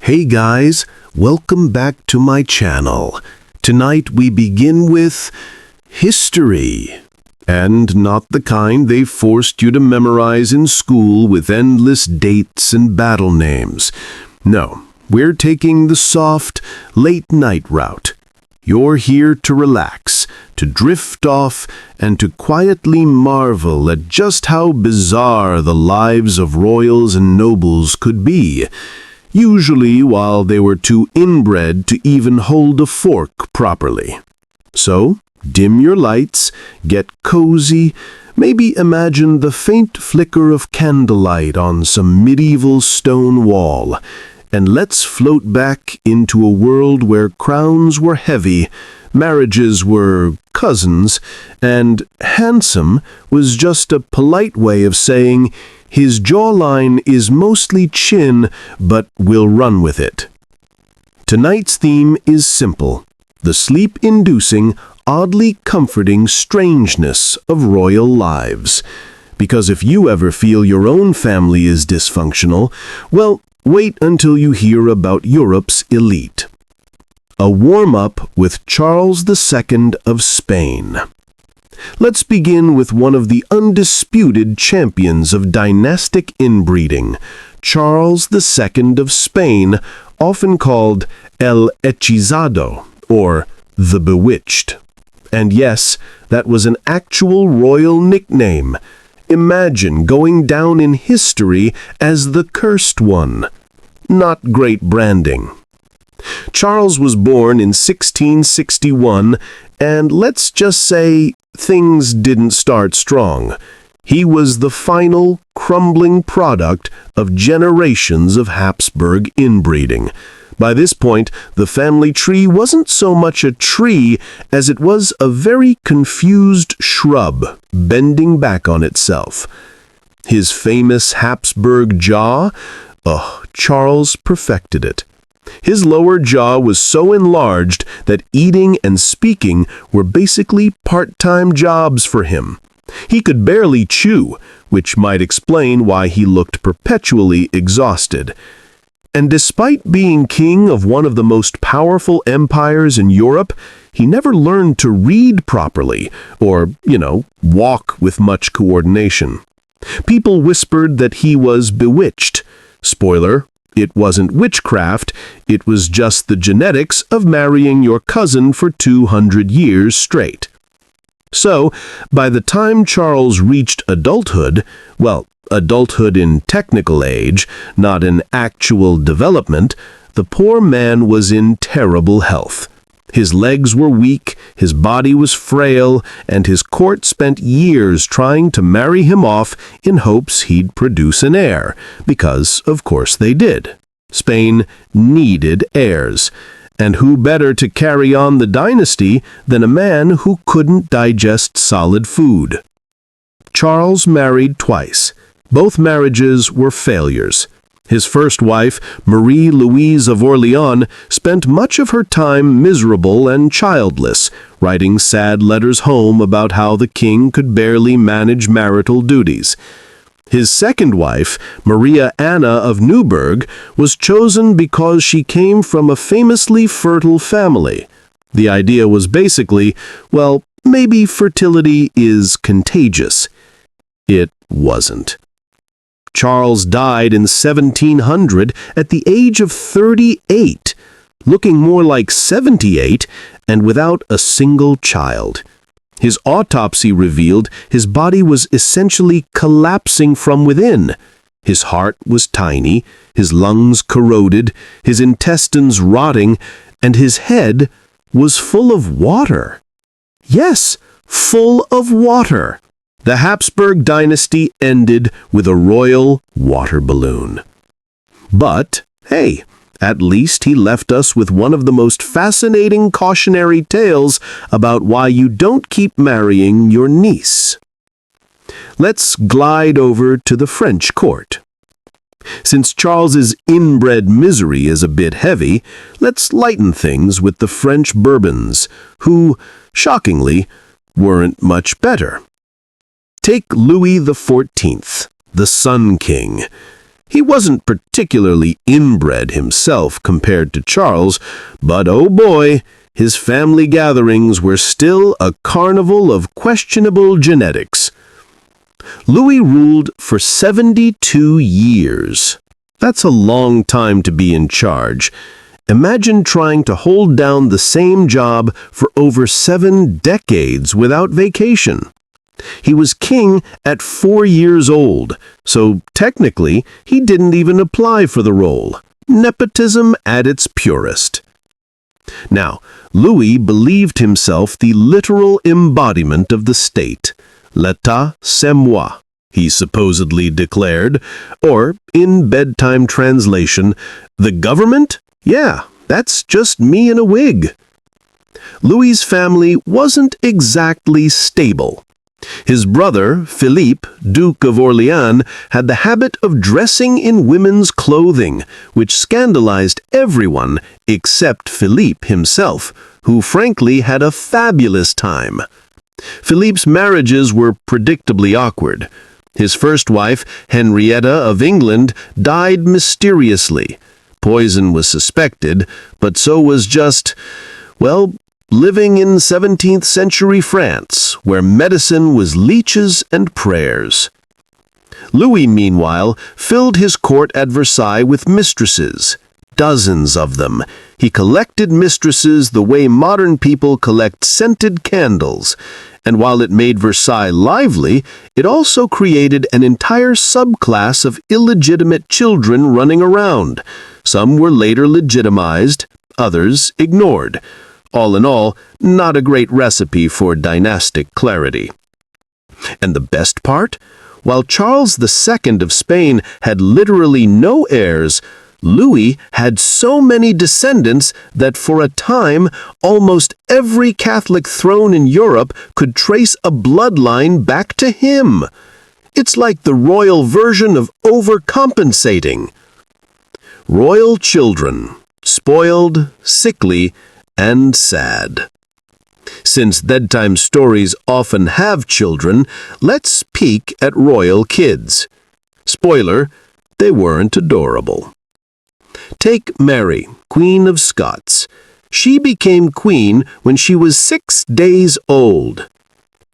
Hey guys, welcome back to my channel. Tonight we begin with history. And not the kind they forced you to memorize in school with endless dates and battle names. No, we're taking the soft, late-night route. You're here to relax, to drift off, and to quietly marvel at just how bizarre the lives of royals and nobles could be. Usually while they were too inbred to even hold a fork properly. So, dim your lights, get cozy, maybe imagine the faint flicker of candlelight on some medieval stone wall, and let's float back into a world where crowns were heavy, marriages were cousins, and handsome was just a polite way of saying, his jawline is mostly chin, but we'll run with it. Tonight's theme is simple, the sleep-inducing, oddly comforting strangeness of royal lives. Because if you ever feel your own family is dysfunctional, well, wait until you hear about Europe's elite. A warm-up with Charles II of Spain. Let's begin with one of the undisputed champions of dynastic inbreeding, Charles II of Spain, often called El Hechizado, or the Bewitched. And yes, that was an actual royal nickname. Imagine going down in history as the Cursed One. Not great branding. Charles was born in 1661, and let's just say things didn't start strong. He was the final, crumbling product of generations of Habsburg inbreeding. By this point, the family tree wasn't so much a tree as it was a very confused shrub, bending back on itself. His famous Habsburg jaw? Charles perfected it. His lower jaw was so enlarged that eating and speaking were basically part-time jobs for him. He could barely chew, which might explain why he looked perpetually exhausted. And despite being king of one of the most powerful empires in Europe, he never learned to read properly, or, walk with much coordination. People whispered that he was bewitched. Spoiler, it wasn't witchcraft, it was just the genetics of marrying your cousin for 200 years straight. So, by the time Charles reached adulthood, well, adulthood in technical age, not in actual development, the poor man was in terrible health. His legs were weak, his body was frail, and his court spent years trying to marry him off in hopes he'd produce an heir, because, of course, they did. Spain needed heirs, and who better to carry on the dynasty than a man who couldn't digest solid food? Charles married twice. Both marriages were failures. His first wife, Marie Louise of Orleans, spent much of her time miserable and childless, writing sad letters home about how the king could barely manage marital duties. His second wife, Maria Anna of Neuburg, was chosen because she came from a famously fertile family. The idea was basically, well, maybe fertility is contagious. It wasn't. Charles died in 1700 at the age of 38, looking more like 78 and without a single child. His autopsy revealed his body was essentially collapsing from within. His heart was tiny, his lungs corroded, his intestines rotting, and his head was full of water. Yes, full of water. The Habsburg dynasty ended with a royal water balloon. But, hey, at least he left us with one of the most fascinating cautionary tales about why you don't keep marrying your niece. Let's glide over to the French court. Since Charles's inbred misery is a bit heavy, let's lighten things with the French Bourbons, who, shockingly, weren't much better. Take Louis XIV, the Sun King. He wasn't particularly inbred himself compared to Charles, but oh boy, his family gatherings were still a carnival of questionable genetics. Louis ruled for 72 years. That's a long time to be in charge. Imagine trying to hold down the same job for over 7 decades without vacation. He was king at 4 years old, so technically he didn't even apply for the role. Nepotism at its purest. Now, Louis believed himself the literal embodiment of the state. L'état, c'est moi, he supposedly declared, or, in bedtime translation, the government? Yeah, that's just me in a wig. Louis's family wasn't exactly stable. His brother, Philippe, Duke of Orléans, had the habit of dressing in women's clothing, which scandalized everyone except Philippe himself, who frankly had a fabulous time. Philippe's marriages were predictably awkward. His first wife, Henrietta of England, died mysteriously. Poison was suspected, but so was just, well, living in 17th century France, where medicine was leeches and prayers. Louis, meanwhile, filled his court at Versailles with mistresses, dozens of them. He collected mistresses the way modern people collect scented candles, and while it made Versailles lively, it also created an entire subclass of illegitimate children running around. Some were later legitimized, others ignored. All in all, not a great recipe for dynastic clarity. And the best part? While Charles II of Spain had literally no heirs, Louis had so many descendants that for a time almost every Catholic throne in Europe could trace a bloodline back to him. It's like the royal version of overcompensating. Royal children, spoiled, sickly, and sad. Since bedtime stories often have children, let's peek at royal kids. Spoiler, they weren't adorable. Take Mary, Queen of Scots. She became queen when she was 6 days old.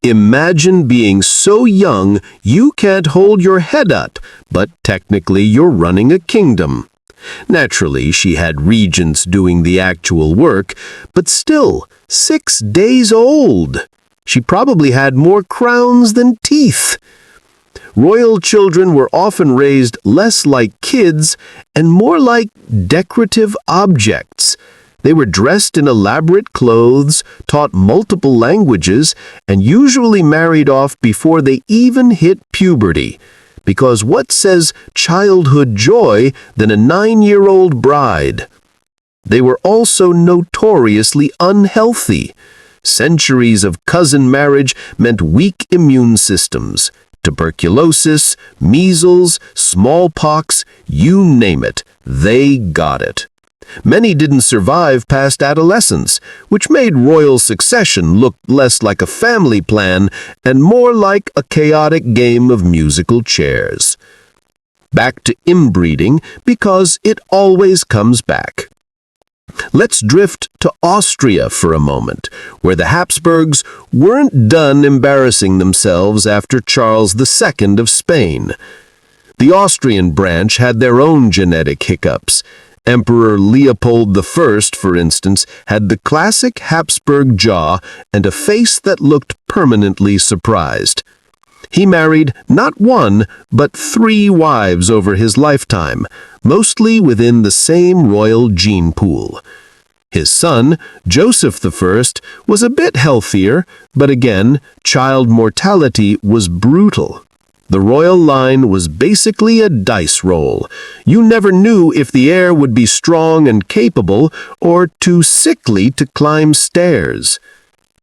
Imagine being so young you can't hold your head up, but technically you're running a kingdom. Naturally, she had regents doing the actual work, but still, 6 days old. She probably had more crowns than teeth. Royal children were often raised less like kids and more like decorative objects. They were dressed in elaborate clothes, taught multiple languages, and usually married off before they even hit puberty. Because what says childhood joy than a 9-year-old bride? They were also notoriously unhealthy. Centuries of cousin marriage meant weak immune systems. Tuberculosis, measles, smallpox, you name it, they got it. Many didn't survive past adolescence, which made royal succession look less like a family plan and more like a chaotic game of musical chairs. Back to inbreeding, because it always comes back. Let's drift to Austria for a moment, where the Habsburgs weren't done embarrassing themselves after Charles II of Spain. The Austrian branch had their own genetic hiccups. Emperor Leopold I, for instance, had the classic Habsburg jaw and a face that looked permanently surprised. He married not 1, but 3 wives over his lifetime, mostly within the same royal gene pool. His son, Joseph I, was a bit healthier, but again, child mortality was brutal. The royal line was basically a dice roll. You never knew if the heir would be strong and capable or too sickly to climb stairs.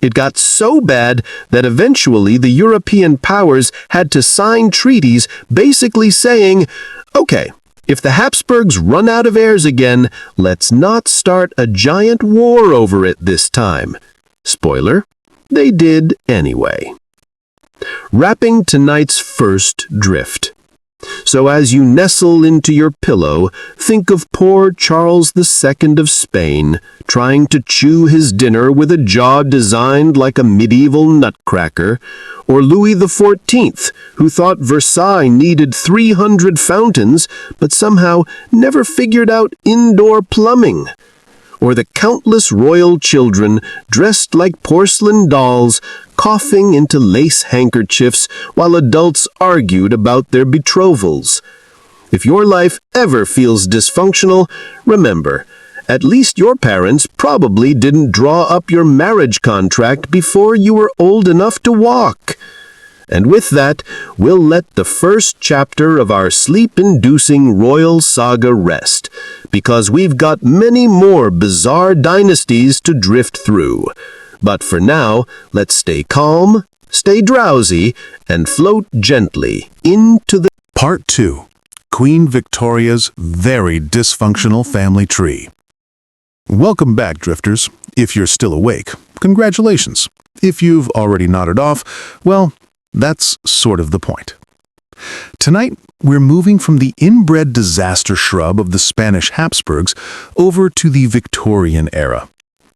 It got so bad that eventually the European powers had to sign treaties basically saying, okay, if the Habsburgs run out of heirs again, let's not start a giant war over it this time. Spoiler, they did anyway. Wrapping tonight's first drift. So as you nestle into your pillow, think of poor Charles II of Spain, trying to chew his dinner with a jaw designed like a medieval nutcracker, or Louis XIV, who thought Versailles needed 300 fountains, but somehow never figured out indoor plumbing. Or the countless royal children dressed like porcelain dolls, coughing into lace handkerchiefs while adults argued about their betrothals. If your life ever feels dysfunctional, remember, at least your parents probably didn't draw up your marriage contract before you were old enough to walk. And with that, we'll let the first chapter of our sleep-inducing royal saga rest, because we've got many more bizarre dynasties to drift through. But for now, let's stay calm, stay drowsy, and float gently into the... Part 2. Queen Victoria's very dysfunctional family tree. Welcome back, drifters. If you're still awake, congratulations. If you've already nodded off, well, that's sort of the point. Tonight, we're moving from the inbred disaster shrub of the Spanish Habsburgs over to the Victorian era.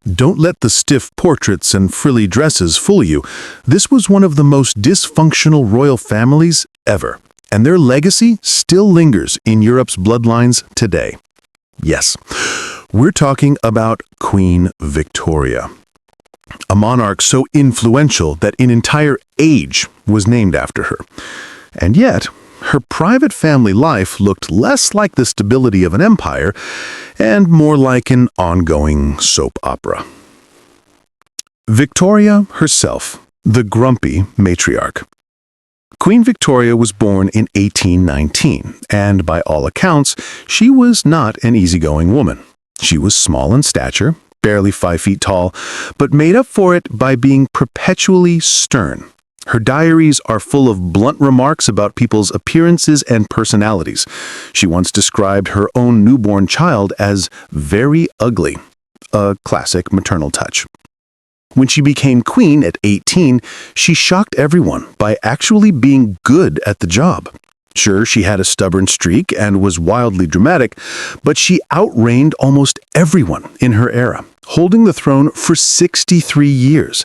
Don't let the stiff portraits and frilly dresses fool you. This was one of the most dysfunctional royal families ever, and their legacy still lingers in Europe's bloodlines today. Yes, we're talking about Queen Victoria, a monarch so influential that an entire age was named after her. And yet, her private family life looked less like the stability of an empire and more like an ongoing soap opera. Victoria herself, the grumpy matriarch. Queen Victoria was born in 1819, and by all accounts, she was not an easygoing woman. She was small in stature, barely 5 feet tall, but made up for it by being perpetually stern. Her diaries are full of blunt remarks about people's appearances and personalities. She once described her own newborn child as very ugly, a classic maternal touch. When she became queen at 18, she shocked everyone by actually being good at the job. Sure, she had a stubborn streak and was wildly dramatic, but she outreigned almost everyone in her era, holding the throne for 63 years.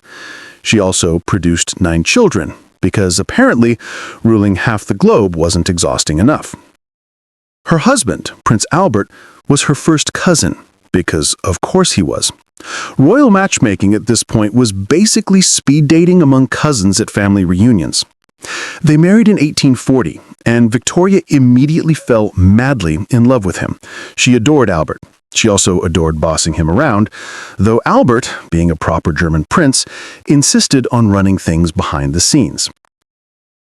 She also produced 9 children, because apparently ruling half the globe wasn't exhausting enough. Her husband, Prince Albert, was her first cousin, because of course he was. Royal matchmaking at this point was basically speed dating among cousins at family reunions. They married in 1840, and Victoria immediately fell madly in love with him. She adored Albert. She also adored bossing him around, though Albert, being a proper German prince, insisted on running things behind the scenes.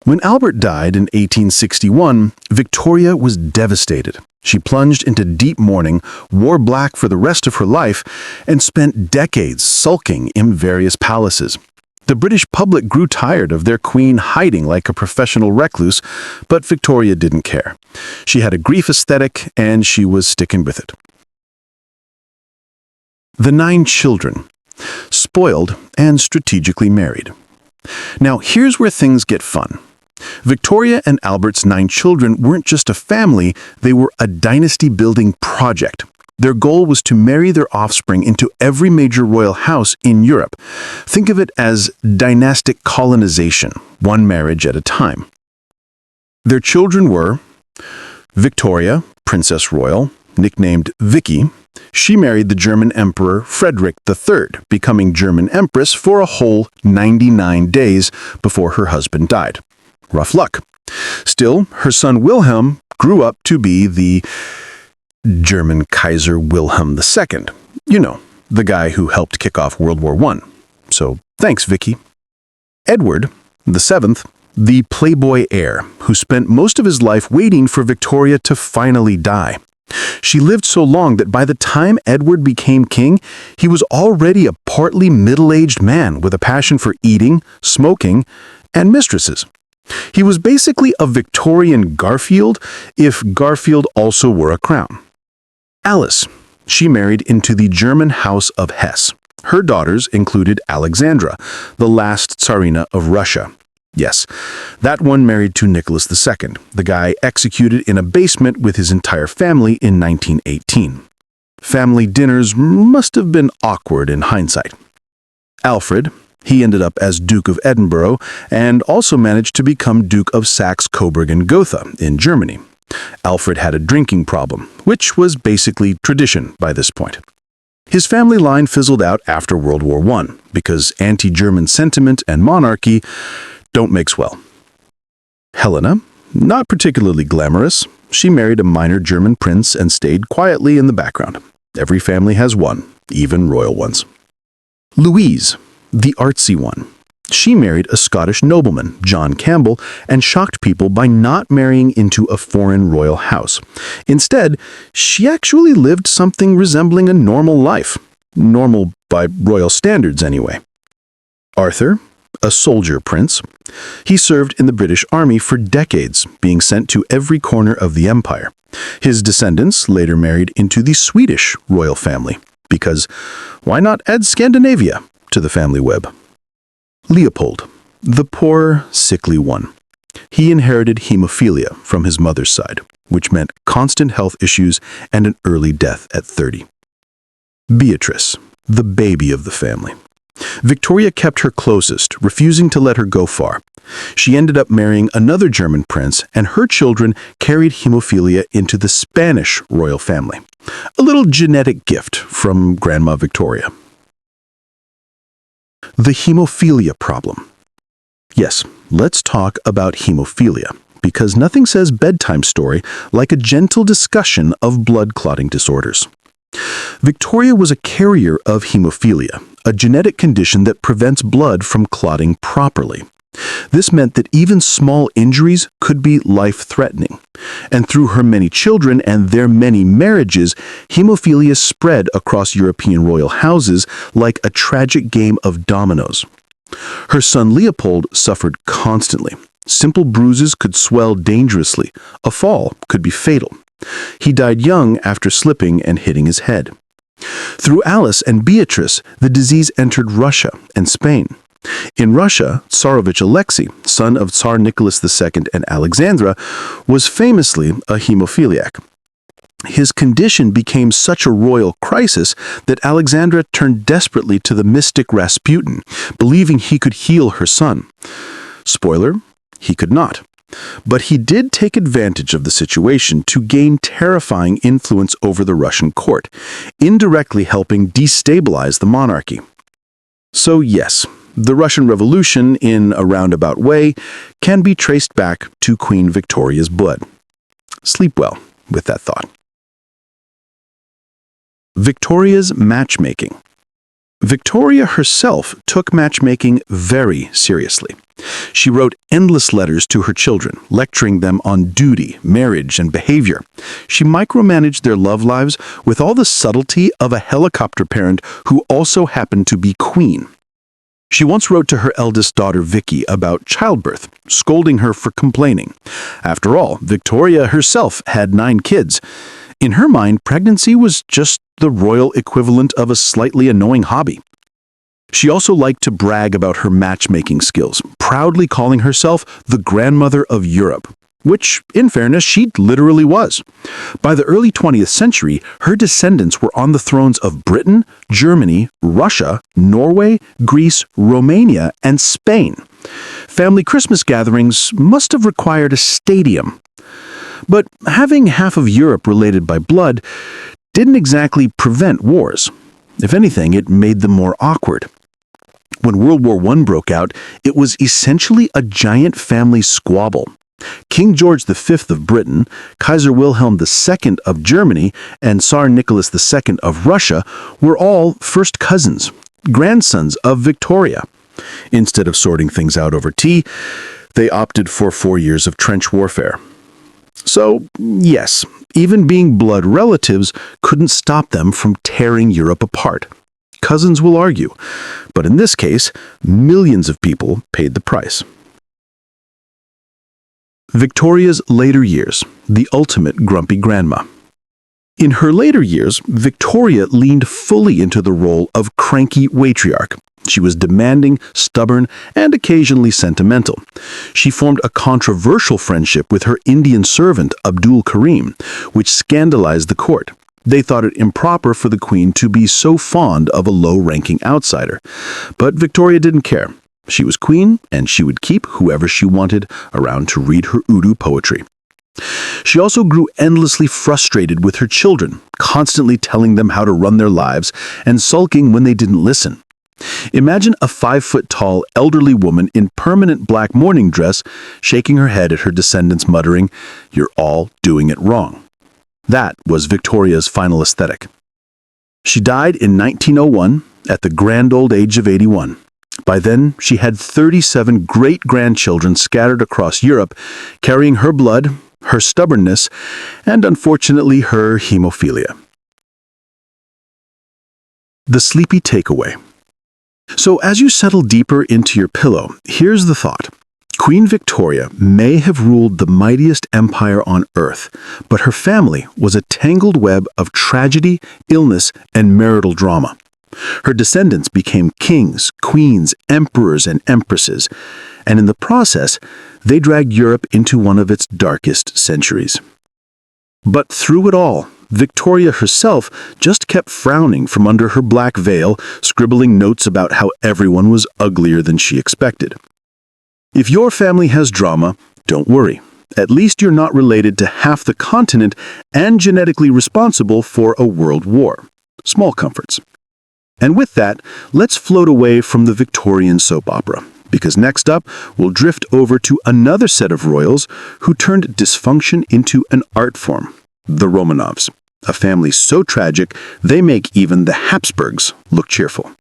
When Albert died in 1861, Victoria was devastated. She plunged into deep mourning, wore black for the rest of her life, and spent decades sulking in various palaces. The British public grew tired of their queen hiding like a professional recluse, but Victoria didn't care. She had a grief aesthetic, and she was sticking with it. The 9 children, spoiled and strategically married. Now, here's where things get fun. Victoria and Albert's 9 children weren't just a family, they were a dynasty-building project. Their goal was to marry their offspring into every major royal house in Europe. Think of it as dynastic colonization, one marriage at a time. Their children were Victoria, Princess Royal, nicknamed Vicky. She married the German Emperor Frederick III, becoming German Empress for a whole 99 days before her husband died. Rough luck. Still, her son Wilhelm grew up to be the German Kaiser Wilhelm II. You know, the guy who helped kick off World War I. So, thanks, Vicky. Edward, the 7th, the playboy heir, who spent most of his life waiting for Victoria to finally die. She lived so long that by the time Edward became king, he was already a portly middle-aged man with a passion for eating, smoking, and mistresses. He was basically a Victorian Garfield, if Garfield also wore a crown. Alice. She married into the German House of Hesse. Her daughters included Alexandra, the last Tsarina of Russia. Yes, that one married to Nicholas II, the guy executed in a basement with his entire family in 1918. Family dinners must have been awkward in hindsight. Alfred, he ended up as Duke of Edinburgh and also managed to become Duke of Saxe-Coburg and Gotha in Germany. Alfred had a drinking problem, which was basically tradition by this point. His family line fizzled out after World War I because anti-German sentiment and monarchy don't mix well. Helena, not particularly glamorous, she married a minor German prince and stayed quietly in the background. Every family has one, even royal ones. Louise, the artsy one. She married a Scottish nobleman, John Campbell, and shocked people by not marrying into a foreign royal house. Instead, she actually lived something resembling a normal life. Normal by royal standards, anyway. Arthur, a soldier prince. He served in the British Army for decades, being sent to every corner of the empire. His descendants later married into the Swedish royal family, because why not add Scandinavia to the family web? Leopold, the poor, sickly one. He inherited hemophilia from his mother's side, which meant constant health issues and an early death at 30. Beatrice, the baby of the family. Victoria kept her closest, refusing to let her go far. She ended up marrying another German prince, and her children carried hemophilia into the Spanish royal family. A little genetic gift from Grandma Victoria. The hemophilia problem. Yes, let's talk about hemophilia, because nothing says bedtime story like a gentle discussion of blood clotting disorders. Victoria was a carrier of hemophilia, a genetic condition that prevents blood from clotting properly. This meant that even small injuries could be life-threatening. And through her many children and their many marriages, hemophilia spread across European royal houses like a tragic game of dominoes. Her son Leopold suffered constantly. Simple bruises could swell dangerously. A fall could be fatal. He died young after slipping and hitting his head. Through Alice and Beatrice, the disease entered Russia and Spain. In Russia, Tsarevich Alexei, son of Tsar Nicholas II and Alexandra, was famously a hemophiliac. His condition became such a royal crisis that Alexandra turned desperately to the mystic Rasputin, believing he could heal her son. Spoiler, he could not. But he did take advantage of the situation to gain terrifying influence over the Russian court, indirectly helping destabilize the monarchy. So yes, the Russian Revolution, in a roundabout way, can be traced back to Queen Victoria's blood. Sleep well with that thought. Victoria's matchmaking. Victoria herself took matchmaking very seriously. She wrote endless letters to her children, lecturing them on duty, marriage, and behavior. She micromanaged their love lives with all the subtlety of a helicopter parent who also happened to be queen. She once wrote to her eldest daughter Vicky about childbirth, scolding her for complaining. After all, Victoria herself had 9 kids. In her mind, pregnancy was just the royal equivalent of a slightly annoying hobby. She also liked to brag about her matchmaking skills, proudly calling herself the grandmother of Europe, which, in fairness, she literally was. By the early 20th century, her descendants were on the thrones of Britain, Germany, Russia, Norway, Greece, Romania, and Spain. Family Christmas gatherings must have required a stadium. But having half of Europe related by blood didn't exactly prevent wars. If anything, it made them more awkward. When World War I broke out, it was essentially a giant family squabble. King George V of Britain, Kaiser Wilhelm II of Germany, and Tsar Nicholas II of Russia were all first cousins, grandsons of Victoria. Instead of sorting things out over tea, they opted for 4 years of trench warfare. So, yes, even being blood relatives couldn't stop them from tearing Europe apart. Cousins will argue, but in this case, millions of people paid the price. Victoria's later years, the ultimate grumpy grandma. In her later years, Victoria leaned fully into the role of cranky matriarch. She was demanding, stubborn, and occasionally sentimental. She formed a controversial friendship with her Indian servant, Abdul Karim, which scandalized the court. They thought it improper for the queen to be so fond of a low-ranking outsider. But Victoria didn't care. She was queen, and she would keep whoever she wanted around to read her Urdu poetry. She also grew endlessly frustrated with her children, constantly telling them how to run their lives and sulking when they didn't listen. Imagine a 5-foot-tall elderly woman in permanent black mourning dress shaking her head at her descendants muttering, "You're all doing it wrong." That was Victoria's final aesthetic. She died in 1901 at the grand old age of 81. By then, she had 37 great-grandchildren scattered across Europe, carrying her blood, her stubbornness, and unfortunately her hemophilia. The sleepy takeaway. So as you settle deeper into your pillow, here's the thought. Queen Victoria may have ruled the mightiest empire on earth, but her family was a tangled web of tragedy, illness, and marital drama. Her descendants became kings, queens, emperors, and empresses, and in the process, they dragged Europe into one of its darkest centuries. But through it all, Victoria herself just kept frowning from under her black veil, scribbling notes about how everyone was uglier than she expected. If your family has drama, don't worry. At least you're not related to half the continent and genetically responsible for a world war. Small comforts. And with that, let's float away from the Victorian soap opera, because next up, we'll drift over to another set of royals who turned dysfunction into an art form. The Romanovs, a family so tragic they make even the Habsburgs look cheerful.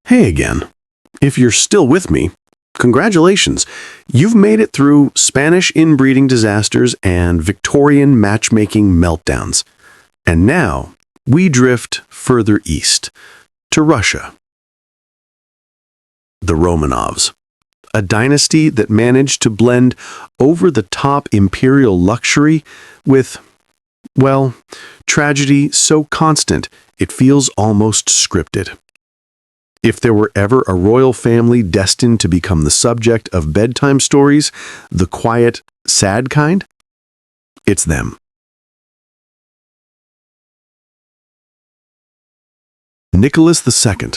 Hey again. If you're still with me, congratulations. You've made it through Spanish inbreeding disasters and Victorian matchmaking meltdowns. And now we drift further east to Russia. The Romanovs, a dynasty that managed to blend over-the-top imperial luxury with, well, tragedy so constant it feels almost scripted. If there were ever a royal family destined to become the subject of bedtime stories, the quiet, sad kind, it's them. Nicholas II,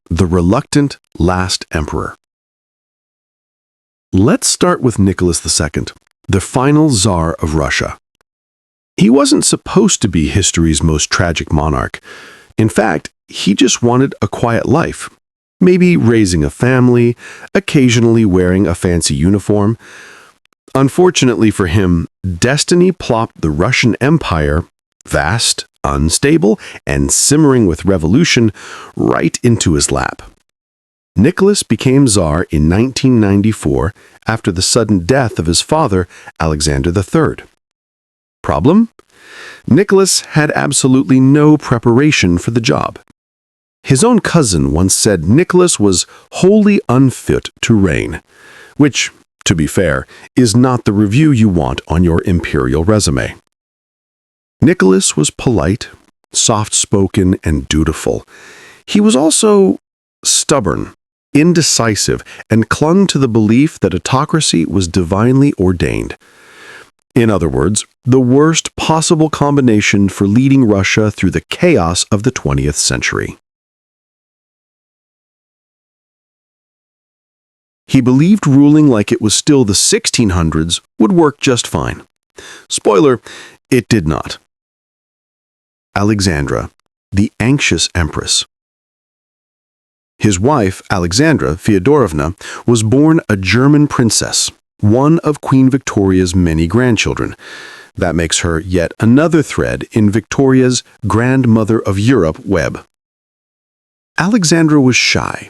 the reluctant last emperor. Let's start with Nicholas II, the final Tsar of Russia. He wasn't supposed to be history's most tragic monarch. In fact, he just wanted a quiet life, maybe raising a family, occasionally wearing a fancy uniform. Unfortunately for him, destiny plopped the Russian Empire, vast, unstable, and simmering with revolution, right into his lap. Nicholas became Tsar in 1994 after the sudden death of his father, Alexander III. Problem? Nicholas had absolutely no preparation for the job. His own cousin once said Nicholas was wholly unfit to reign, which, to be fair, is not the review you want on your imperial resume. Nicholas was polite, soft-spoken, and dutiful. He was also stubborn, indecisive, and clung to the belief that autocracy was divinely ordained. In other words, the worst possible combination for leading Russia through the chaos of the 20th century. He believed ruling like it was still the 1600s would work just fine. Spoiler, it did not. Alexandra, the anxious empress. His wife, Alexandra Feodorovna, was born a German princess, one of Queen Victoria's many grandchildren. That makes her yet another thread in Victoria's Grandmother of Europe web. Alexandra was shy,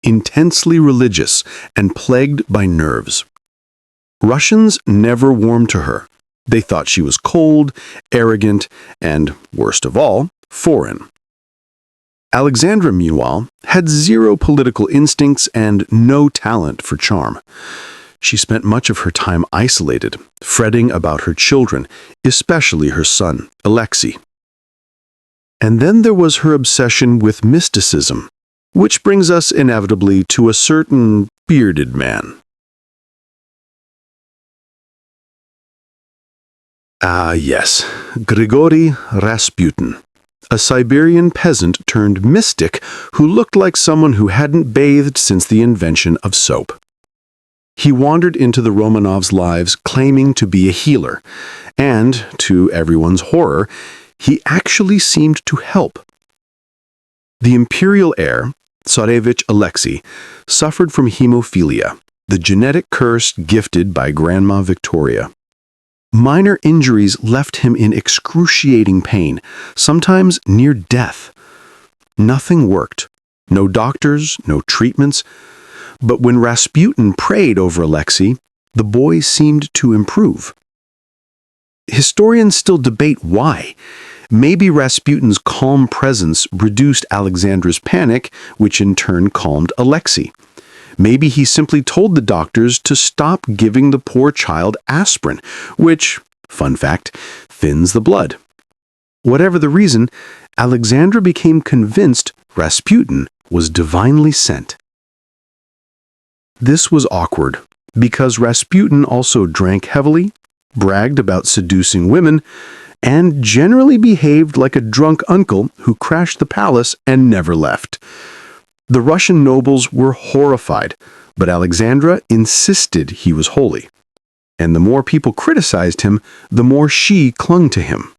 intensely religious, and plagued by nerves. Russians never warmed to her. They thought she was cold, arrogant, and, worst of all, foreign. Alexandra, meanwhile, had zero political instincts and no talent for charm. She spent much of her time isolated, fretting about her children, especially her son, Alexei. And then there was her obsession with mysticism. Which brings us inevitably to a certain bearded man. Ah, yes, Grigory Rasputin, a Siberian peasant turned mystic who looked like someone who hadn't bathed since the invention of soap. He wandered into the Romanovs' lives claiming to be a healer, and, to everyone's horror, he actually seemed to help. The imperial heir, Tsarevich Alexei, suffered from hemophilia, the genetic curse gifted by Grandma Victoria. Minor injuries left him in excruciating pain, sometimes near death. Nothing worked. No doctors, no treatments. But when Rasputin prayed over Alexei, the boy seemed to improve. Historians still debate why. Maybe Rasputin's calm presence reduced Alexandra's panic, which in turn calmed Alexei. Maybe he simply told the doctors to stop giving the poor child aspirin, which, fun fact, thins the blood. Whatever the reason, Alexandra became convinced Rasputin was divinely sent. This was awkward, because Rasputin also drank heavily, bragged about seducing women, and generally behaved like a drunk uncle who crashed the palace and never left. The Russian nobles were horrified, but Alexandra insisted he was holy. And the more people criticized him, the more she clung to him.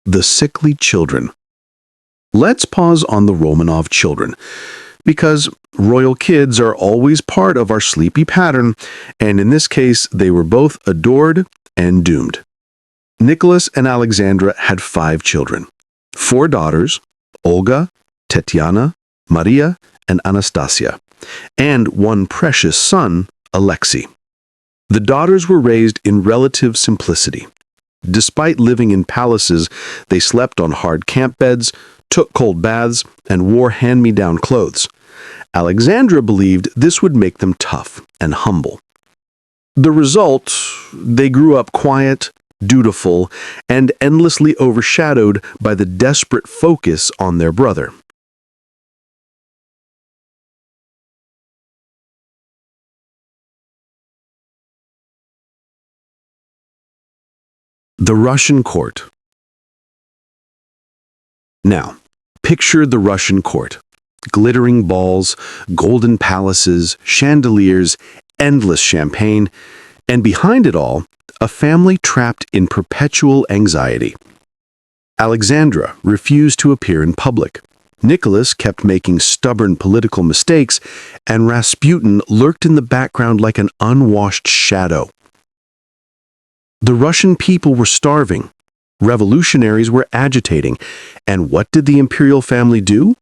The sickly children. Let's pause on the Romanov children, because royal kids are always part of our sleepy pattern, and in this case, they were both adored and doomed. Nicholas and Alexandra had 5 children, 4 daughters, Olga, Tetiana, Maria, and Anastasia, and 1 precious son, Alexei. The daughters were raised in relative simplicity. Despite living in palaces, they slept on hard camp beds, took cold baths, and wore hand-me-down clothes. Alexandra believed this would make them tough and humble. The result, they grew up quiet, dutiful, and endlessly overshadowed by the desperate focus on their brother. The Russian court. Now, picture the Russian court. Glittering balls, golden palaces, chandeliers, endless champagne, and behind it all, a family trapped in perpetual anxiety. Alexandra refused to appear in public. Nicholas kept making stubborn political mistakes, and Rasputin lurked in the background like an unwashed shadow. The Russian people were starving. Revolutionaries were agitating. And what did the imperial family do?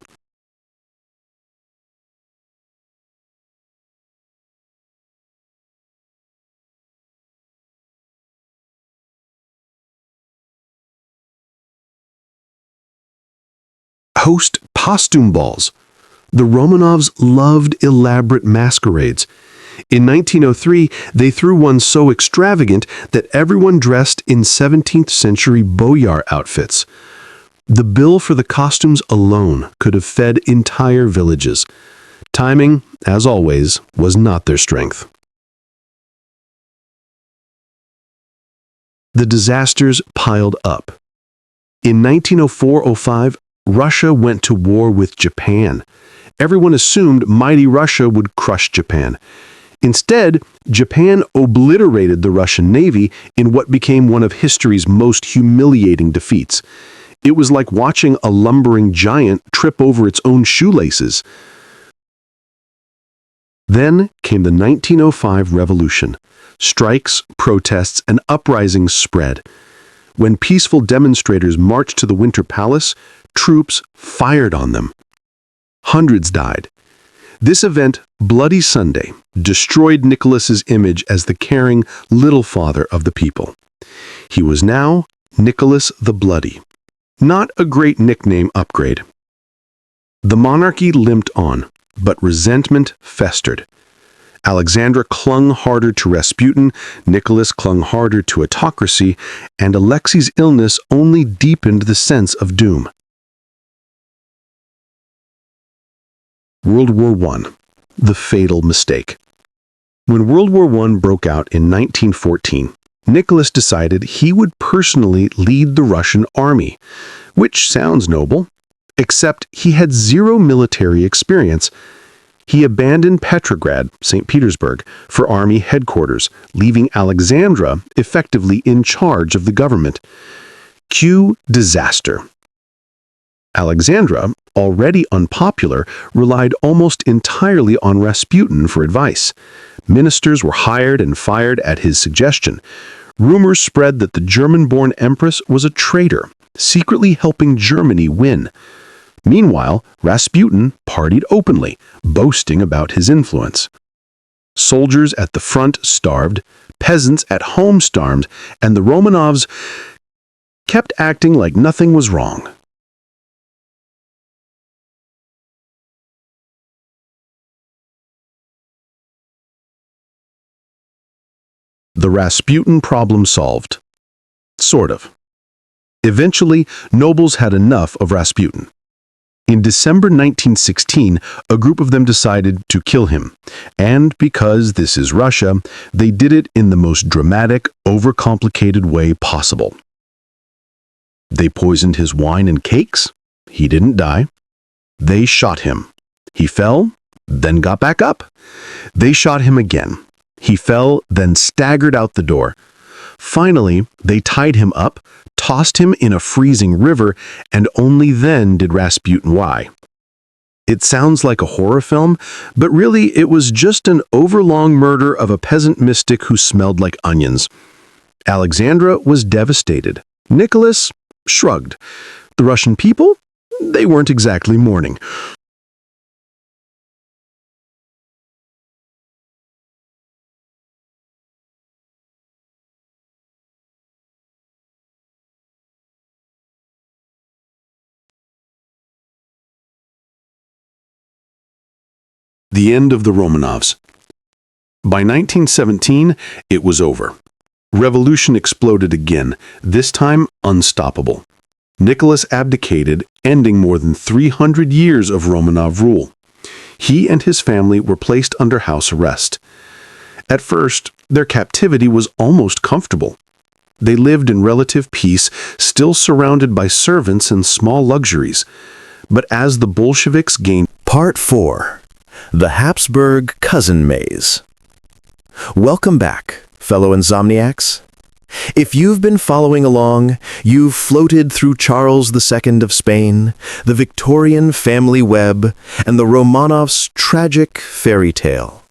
Host costume balls. The Romanovs loved elaborate masquerades. In 1903, they threw one so extravagant that everyone dressed in 17th century boyar outfits. The bill for the costumes alone could have fed entire villages. Timing, as always, was not their strength. The disasters piled up. In 1904-05, Russia went to war with Japan. Everyone assumed mighty Russia would crush Japan. Instead, Japan obliterated the Russian Navy in what became one of history's most humiliating defeats. It was like watching a lumbering giant trip over its own shoelaces. Then came the 1905 revolution. Strikes, protests, and uprisings spread. When peaceful demonstrators marched to the Winter Palace, troops fired on them. Hundreds died. This event, Bloody Sunday, destroyed Nicholas's image as the caring little father of the people. He was now Nicholas the Bloody. Not a great nickname upgrade. The monarchy limped on, but resentment festered. Alexandra clung harder to Rasputin, Nicholas clung harder to autocracy, and Alexei's illness only deepened the sense of doom. World War I. The fatal mistake. When World War I broke out in 1914, Nicholas decided he would personally lead the Russian army, which sounds noble, except he had zero military experience. He abandoned Petrograd, St. Petersburg, for army headquarters, leaving Alexandra effectively in charge of the government. Cue disaster. Alexandra, already unpopular, relied almost entirely on Rasputin for advice. Ministers were hired and fired at his suggestion. Rumors spread that the German-born empress was a traitor, secretly helping Germany win. Meanwhile, Rasputin partied openly, boasting about his influence. Soldiers at the front starved, peasants at home starved, and the Romanovs kept acting like nothing was wrong. The Rasputin problem solved. Sort of. Eventually, nobles had enough of Rasputin. In December 1916, a group of them decided to kill him, and because this is Russia, they did it in the most dramatic, overcomplicated way possible. They poisoned his wine and cakes. He didn't die. They shot him. He fell, then got back up. They shot him again. He fell, then staggered out the door. Finally, they tied him up, tossed him in a freezing river, and only then did Rasputin die. It sounds like a horror film, but really it was just an overlong murder of a peasant mystic who smelled like onions. Alexandra was devastated. Nicholas shrugged. The Russian people? They weren't exactly mourning. The end of the Romanovs. By 1917, it was over. Revolution exploded again, this time unstoppable. Nicholas abdicated, ending more than 300 years of Romanov rule. He and his family were placed under house arrest. At first, their captivity was almost comfortable. They lived in relative peace, still surrounded by servants and small luxuries. But as the Bolsheviks gained... Part 4. The Habsburg Cousin Maze. Welcome back, fellow insomniacs. If you've been following along, you've floated through Charles II of Spain, the Victorian family web, and the Romanovs' tragic fairy tale.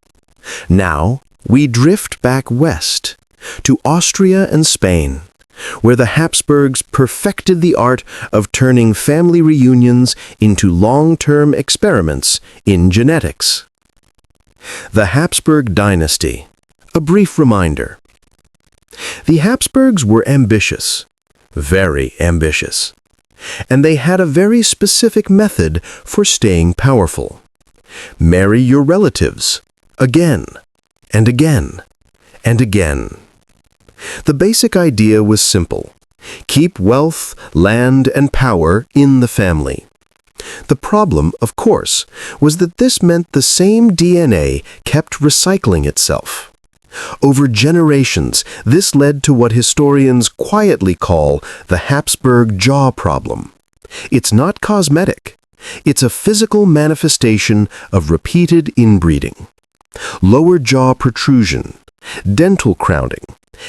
Now, we drift back west, to Austria and Spain, where the Habsburgs perfected the art of turning family reunions into long-term experiments in genetics. The Habsburg dynasty. A brief reminder. The Habsburgs were ambitious, very ambitious, and they had a very specific method for staying powerful. Marry your relatives, again, and again, and again. The basic idea was simple. Keep wealth, land, and power in the family. The problem, of course, was that this meant the same DNA kept recycling itself. Over generations, this led to what historians quietly call the Habsburg jaw problem. It's not cosmetic. It's a physical manifestation of repeated inbreeding. Lower jaw protrusion, dental crowning,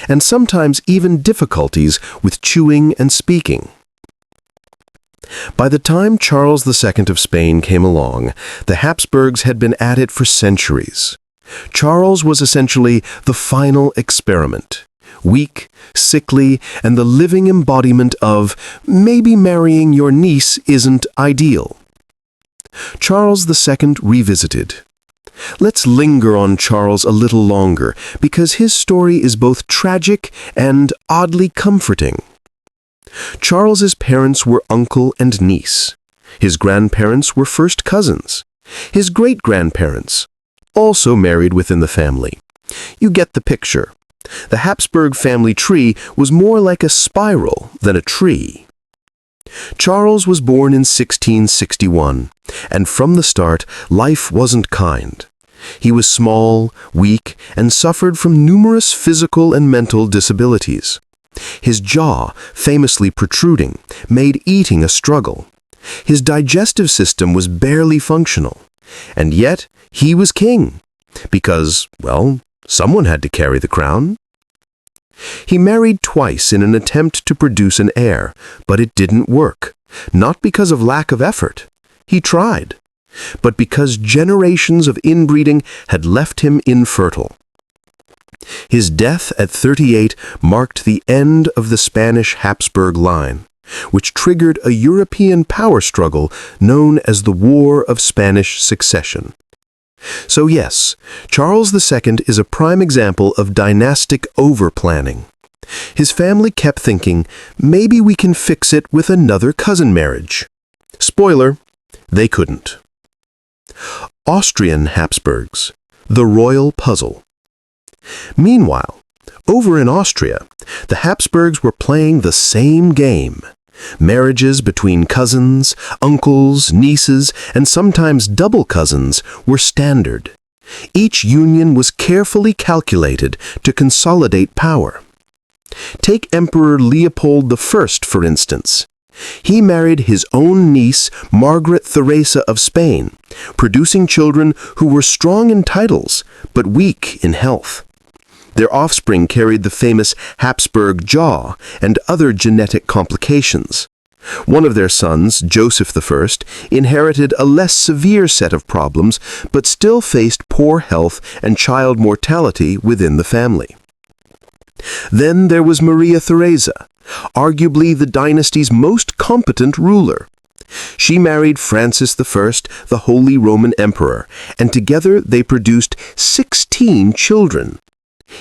and sometimes even difficulties with chewing and speaking. By the time Charles II of Spain came along, the Habsburgs had been at it for centuries. Charles was essentially the final experiment, weak, sickly, and the living embodiment of maybe marrying your niece isn't ideal. Charles II revisited. Let's linger on Charles a little longer, because his story is both tragic and oddly comforting. Charles's parents were uncle and niece. His grandparents were first cousins. His great-grandparents, also married within the family. You get the picture. The Habsburg family tree was more like a spiral than a tree. Charles was born in 1661, and from the start, life wasn't kind. He was small, weak, and suffered from numerous physical and mental disabilities. His jaw, famously protruding, made eating a struggle. His digestive system was barely functional. And yet, he was king. Because, well, someone had to carry the crown. He married twice in an attempt to produce an heir, but it didn't work. Not because of lack of effort. He tried. But because generations of inbreeding had left him infertile. His death at 38 marked the end of the Spanish Habsburg line, which triggered a European power struggle known as the War of Spanish Succession. So yes, Charles II is a prime example of dynastic overplanning. His family kept thinking, maybe we can fix it with another cousin marriage. Spoiler, they couldn't. Austrian Habsburgs, the royal puzzle. Meanwhile, over in Austria, the Habsburgs were playing the same game. Marriages between cousins, uncles, nieces, and sometimes double cousins were standard. Each union was carefully calculated to consolidate power. Take Emperor Leopold I, for instance. He married his own niece, Margaret Theresa of Spain, producing children who were strong in titles, but weak in health. Their offspring carried the famous Habsburg jaw and other genetic complications. One of their sons, Joseph I, inherited a less severe set of problems, but still faced poor health and child mortality within the family. Then there was Maria Theresa, arguably the dynasty's most competent ruler. She married Francis I, the Holy Roman Emperor, and together they produced 16 children.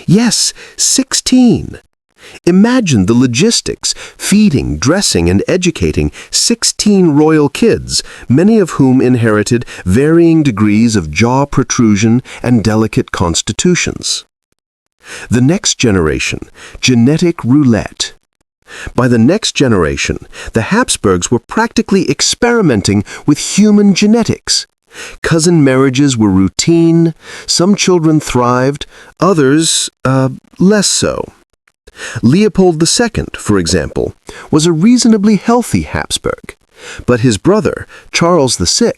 Yes, 16. Imagine the logistics, feeding, dressing, and educating 16 royal kids, many of whom inherited varying degrees of jaw protrusion and delicate constitutions. The next generation, genetic roulette. By the next generation, the Habsburgs were practically experimenting with human genetics. Cousin marriages were routine, some children thrived, others, less so. Leopold II, for example, was a reasonably healthy Habsburg, but his brother, Charles VI,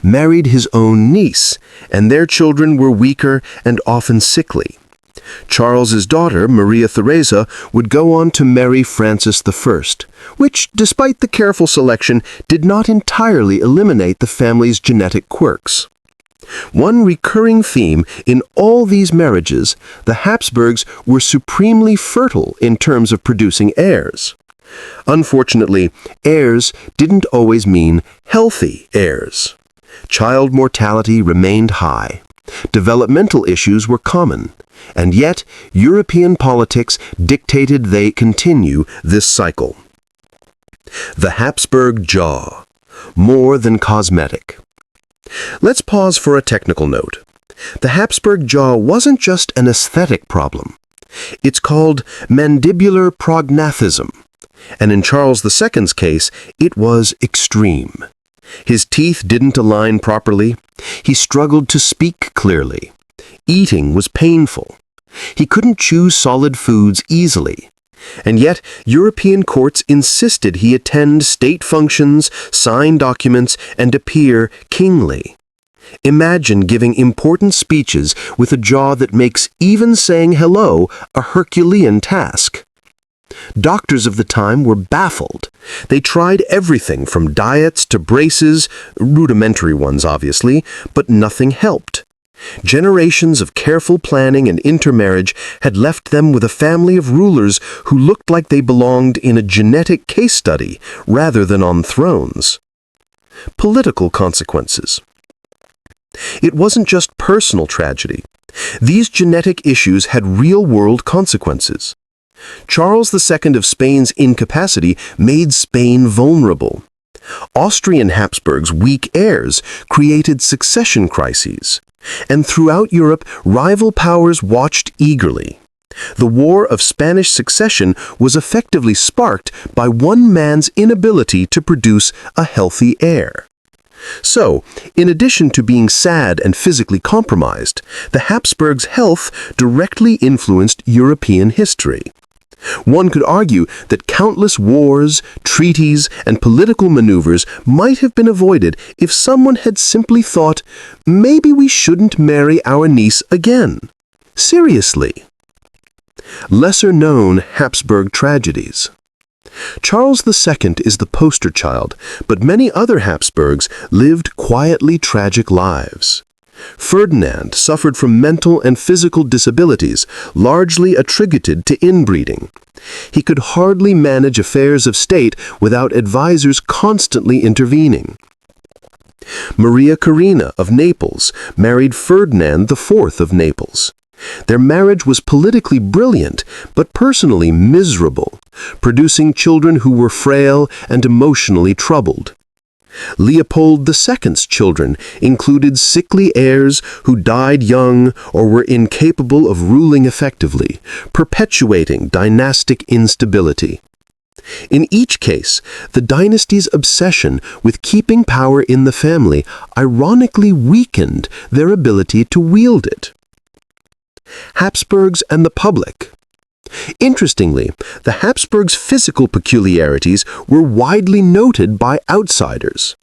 married his own niece, and their children were weaker and often sickly. Charles's daughter, Maria Theresa, would go on to marry Francis I, which, despite the careful selection, did not entirely eliminate the family's genetic quirks. One recurring theme in all these marriages, the Habsburgs were supremely fertile in terms of producing heirs. Unfortunately, heirs didn't always mean healthy heirs. Child mortality remained high. Developmental issues were common. And yet, European politics dictated they continue this cycle. The Habsburg jaw, more than cosmetic. Let's pause for a technical note. The Habsburg jaw wasn't just an aesthetic problem. It's called mandibular prognathism, and in Charles II's case, it was extreme. His teeth didn't align properly. He struggled to speak clearly. Eating was painful. He couldn't choose solid foods easily. And yet, European courts insisted he attend state functions, sign documents, and appear kingly. Imagine giving important speeches with a jaw that makes even saying hello a Herculean task. Doctors of the time were baffled. They tried everything from diets to braces, rudimentary ones obviously, but nothing helped. Generations of careful planning and intermarriage had left them with a family of rulers who looked like they belonged in a genetic case study rather than on thrones. Political consequences. It wasn't just personal tragedy. These genetic issues had real-world consequences. Charles II of Spain's incapacity made Spain vulnerable. Austrian Habsburg's weak heirs created succession crises. And throughout Europe, rival powers watched eagerly. The War of Spanish Succession was effectively sparked by one man's inability to produce a healthy heir. So, in addition to being sad and physically compromised, the Habsburgs' health directly influenced European history. One could argue that countless wars, treaties, and political maneuvers might have been avoided if someone had simply thought, maybe we shouldn't marry our niece again. Seriously. Lesser-known Habsburg tragedies. Charles II is the poster child, but many other Habsburgs lived quietly tragic lives. Ferdinand suffered from mental and physical disabilities, largely attributed to inbreeding. He could hardly manage affairs of state without advisors constantly intervening. Maria Corina of Naples married Ferdinand IV of Naples. Their marriage was politically brilliant, but personally miserable, producing children who were frail and emotionally troubled. Leopold II's children included sickly heirs who died young or were incapable of ruling effectively, perpetuating dynastic instability. In each case, the dynasty's obsession with keeping power in the family ironically weakened their ability to wield it. Habsburgs and the public. Interestingly, the Habsburgs' physical peculiarities were widely noted by outsiders.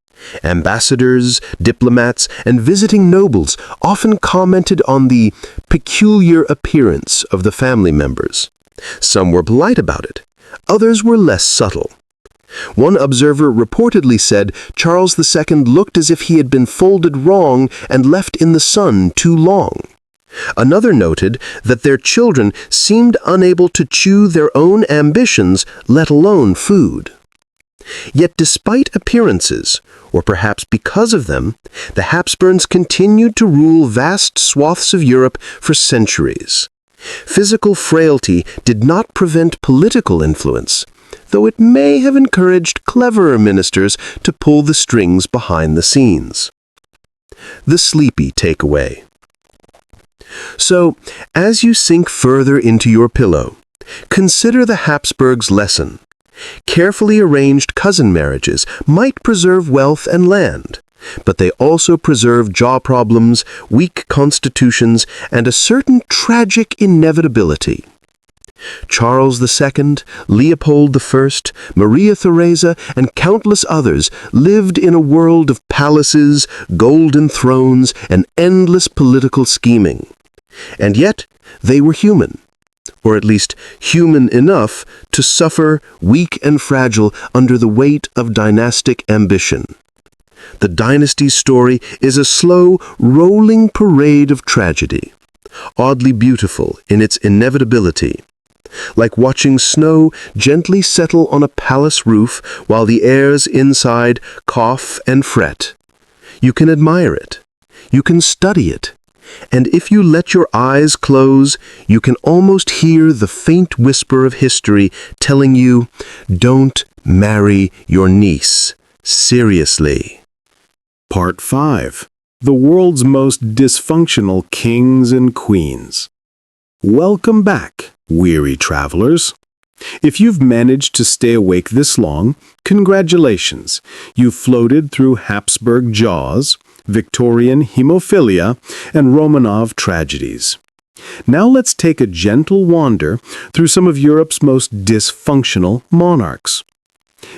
Ambassadors, diplomats, and visiting nobles often commented on the peculiar appearance of the family members. Some were polite about it. Others were less subtle. One observer reportedly said Charles II looked as if he had been folded wrong and left in the sun too long. Another noted that their children seemed unable to chew their own ambitions, let alone food. Yet despite appearances, or perhaps because of them, the Habsburgs continued to rule vast swaths of Europe for centuries. Physical frailty did not prevent political influence, though it may have encouraged cleverer ministers to pull the strings behind the scenes. The sleepy takeaway. So, as you sink further into your pillow, consider the Habsburgs' lesson. Carefully arranged cousin marriages might preserve wealth and land, but they also preserve jaw problems, weak constitutions, and a certain tragic inevitability. Charles II, Leopold I, Maria Theresa, and countless others lived in a world of palaces, golden thrones, and endless political scheming. And yet, they were human, or at least human enough to suffer, weak and fragile, under the weight of dynastic ambition. The dynasty's story is a slow, rolling parade of tragedy, oddly beautiful in its inevitability, like watching snow gently settle on a palace roof while the heirs inside cough and fret. You can admire it. You can study it. And if you let your eyes close, you can almost hear the faint whisper of history telling you, don't marry your niece. Seriously. Part 5. The world's most dysfunctional kings and queens. Welcome back, weary travelers. If you've managed to stay awake this long, congratulations. You've floated through Habsburg jaws, Victorian hemophilia, and Romanov tragedies. Now let's take a gentle wander through some of Europe's most dysfunctional monarchs.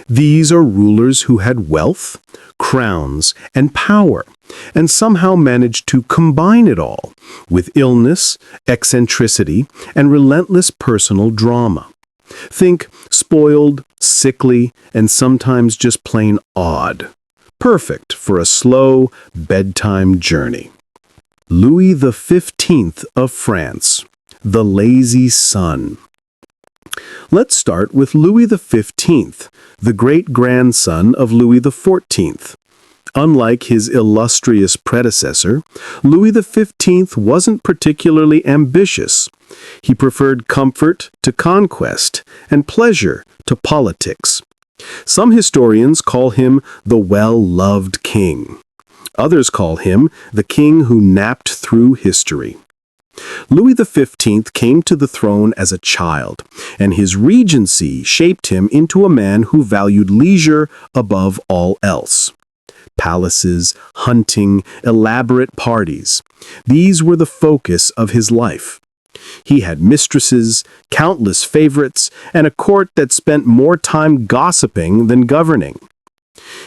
These are rulers who had wealth, crowns, and power, and somehow managed to combine it all with illness, eccentricity, and relentless personal drama. Think spoiled, sickly, and sometimes just plain odd. Perfect for a slow bedtime journey. Louis XV of France, the lazy son. Let's start with Louis XV, the great-grandson of Louis XIV. Unlike his illustrious predecessor, Louis XV wasn't particularly ambitious. He preferred comfort to conquest and pleasure to politics. Some historians call him the well-loved king. Others call him the king who napped through history. Louis XV came to the throne as a child, and his regency shaped him into a man who valued leisure above all else. Palaces, hunting, elaborate parties. These were the focus of his life. He had mistresses, countless favorites, and a court that spent more time gossiping than governing.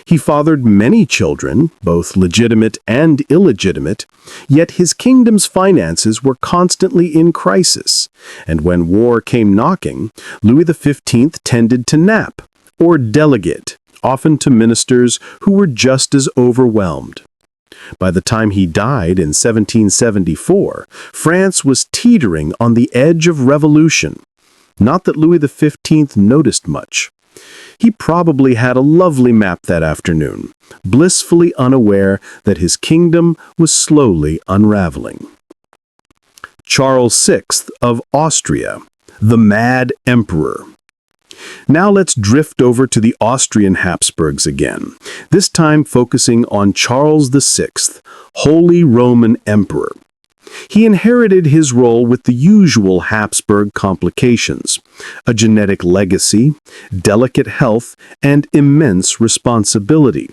He fathered many children, both legitimate and illegitimate, yet his kingdom's finances were constantly in crisis, and when war came knocking, Louis XV tended to nap, or delegate, often to ministers who were just as overwhelmed. By the time he died in 1774, France was teetering on the edge of revolution. Not that Louis XV noticed much. He probably had a lovely nap that afternoon, blissfully unaware that his kingdom was slowly unraveling. Charles VI of Austria, the Mad Emperor. Now let's drift over to the Austrian Habsburgs again, this time focusing on Charles VI, Holy Roman Emperor. He inherited his role with the usual Habsburg complications, a genetic legacy, delicate health, and immense responsibility.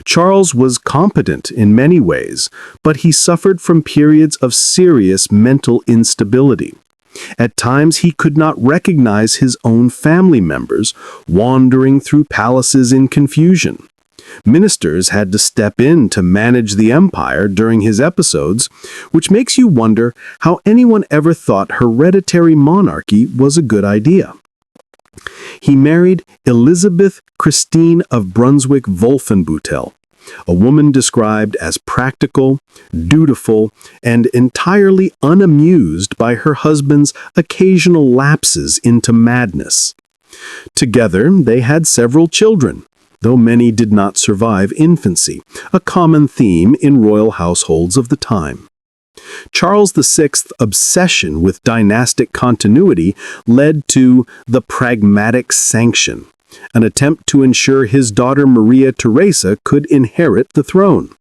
Charles was competent in many ways, but he suffered from periods of serious mental instability. At times he could not recognize his own family members, wandering through palaces in confusion. Ministers had to step in to manage the empire during his episodes, which makes you wonder how anyone ever thought hereditary monarchy was a good idea. He married Elizabeth Christine of Brunswick-Wolfenbüttel, a woman described as practical, dutiful, and entirely unamused by her husband's occasional lapses into madness. Together, they had several children, though many did not survive infancy, a common theme in royal households of the time. Charles VI's obsession with dynastic continuity led to the Pragmatic Sanction, an attempt to ensure his daughter Maria Theresa could inherit the throne.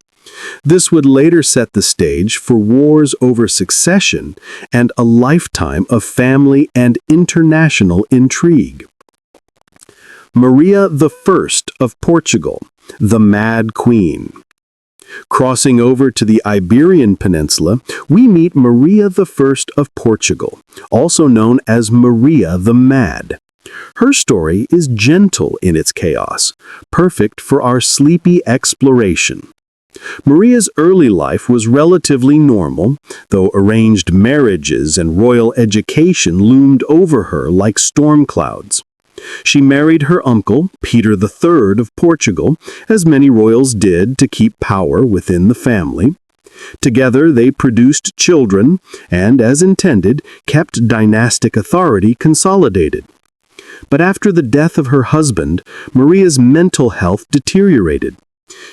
This would later set the stage for wars over succession and a lifetime of family and international intrigue. Maria I of Portugal, the Mad Queen. Crossing over to the Iberian Peninsula, we meet Maria I of Portugal, also known as Maria the Mad. Her story is gentle in its chaos, perfect for our sleepy exploration. Maria's early life was relatively normal, though arranged marriages and royal education loomed over her like storm clouds. She married her uncle, Peter III of Portugal, as many royals did to keep power within the family. Together they produced children and, as intended, kept dynastic authority consolidated. But after the death of her husband, Maria's mental health deteriorated.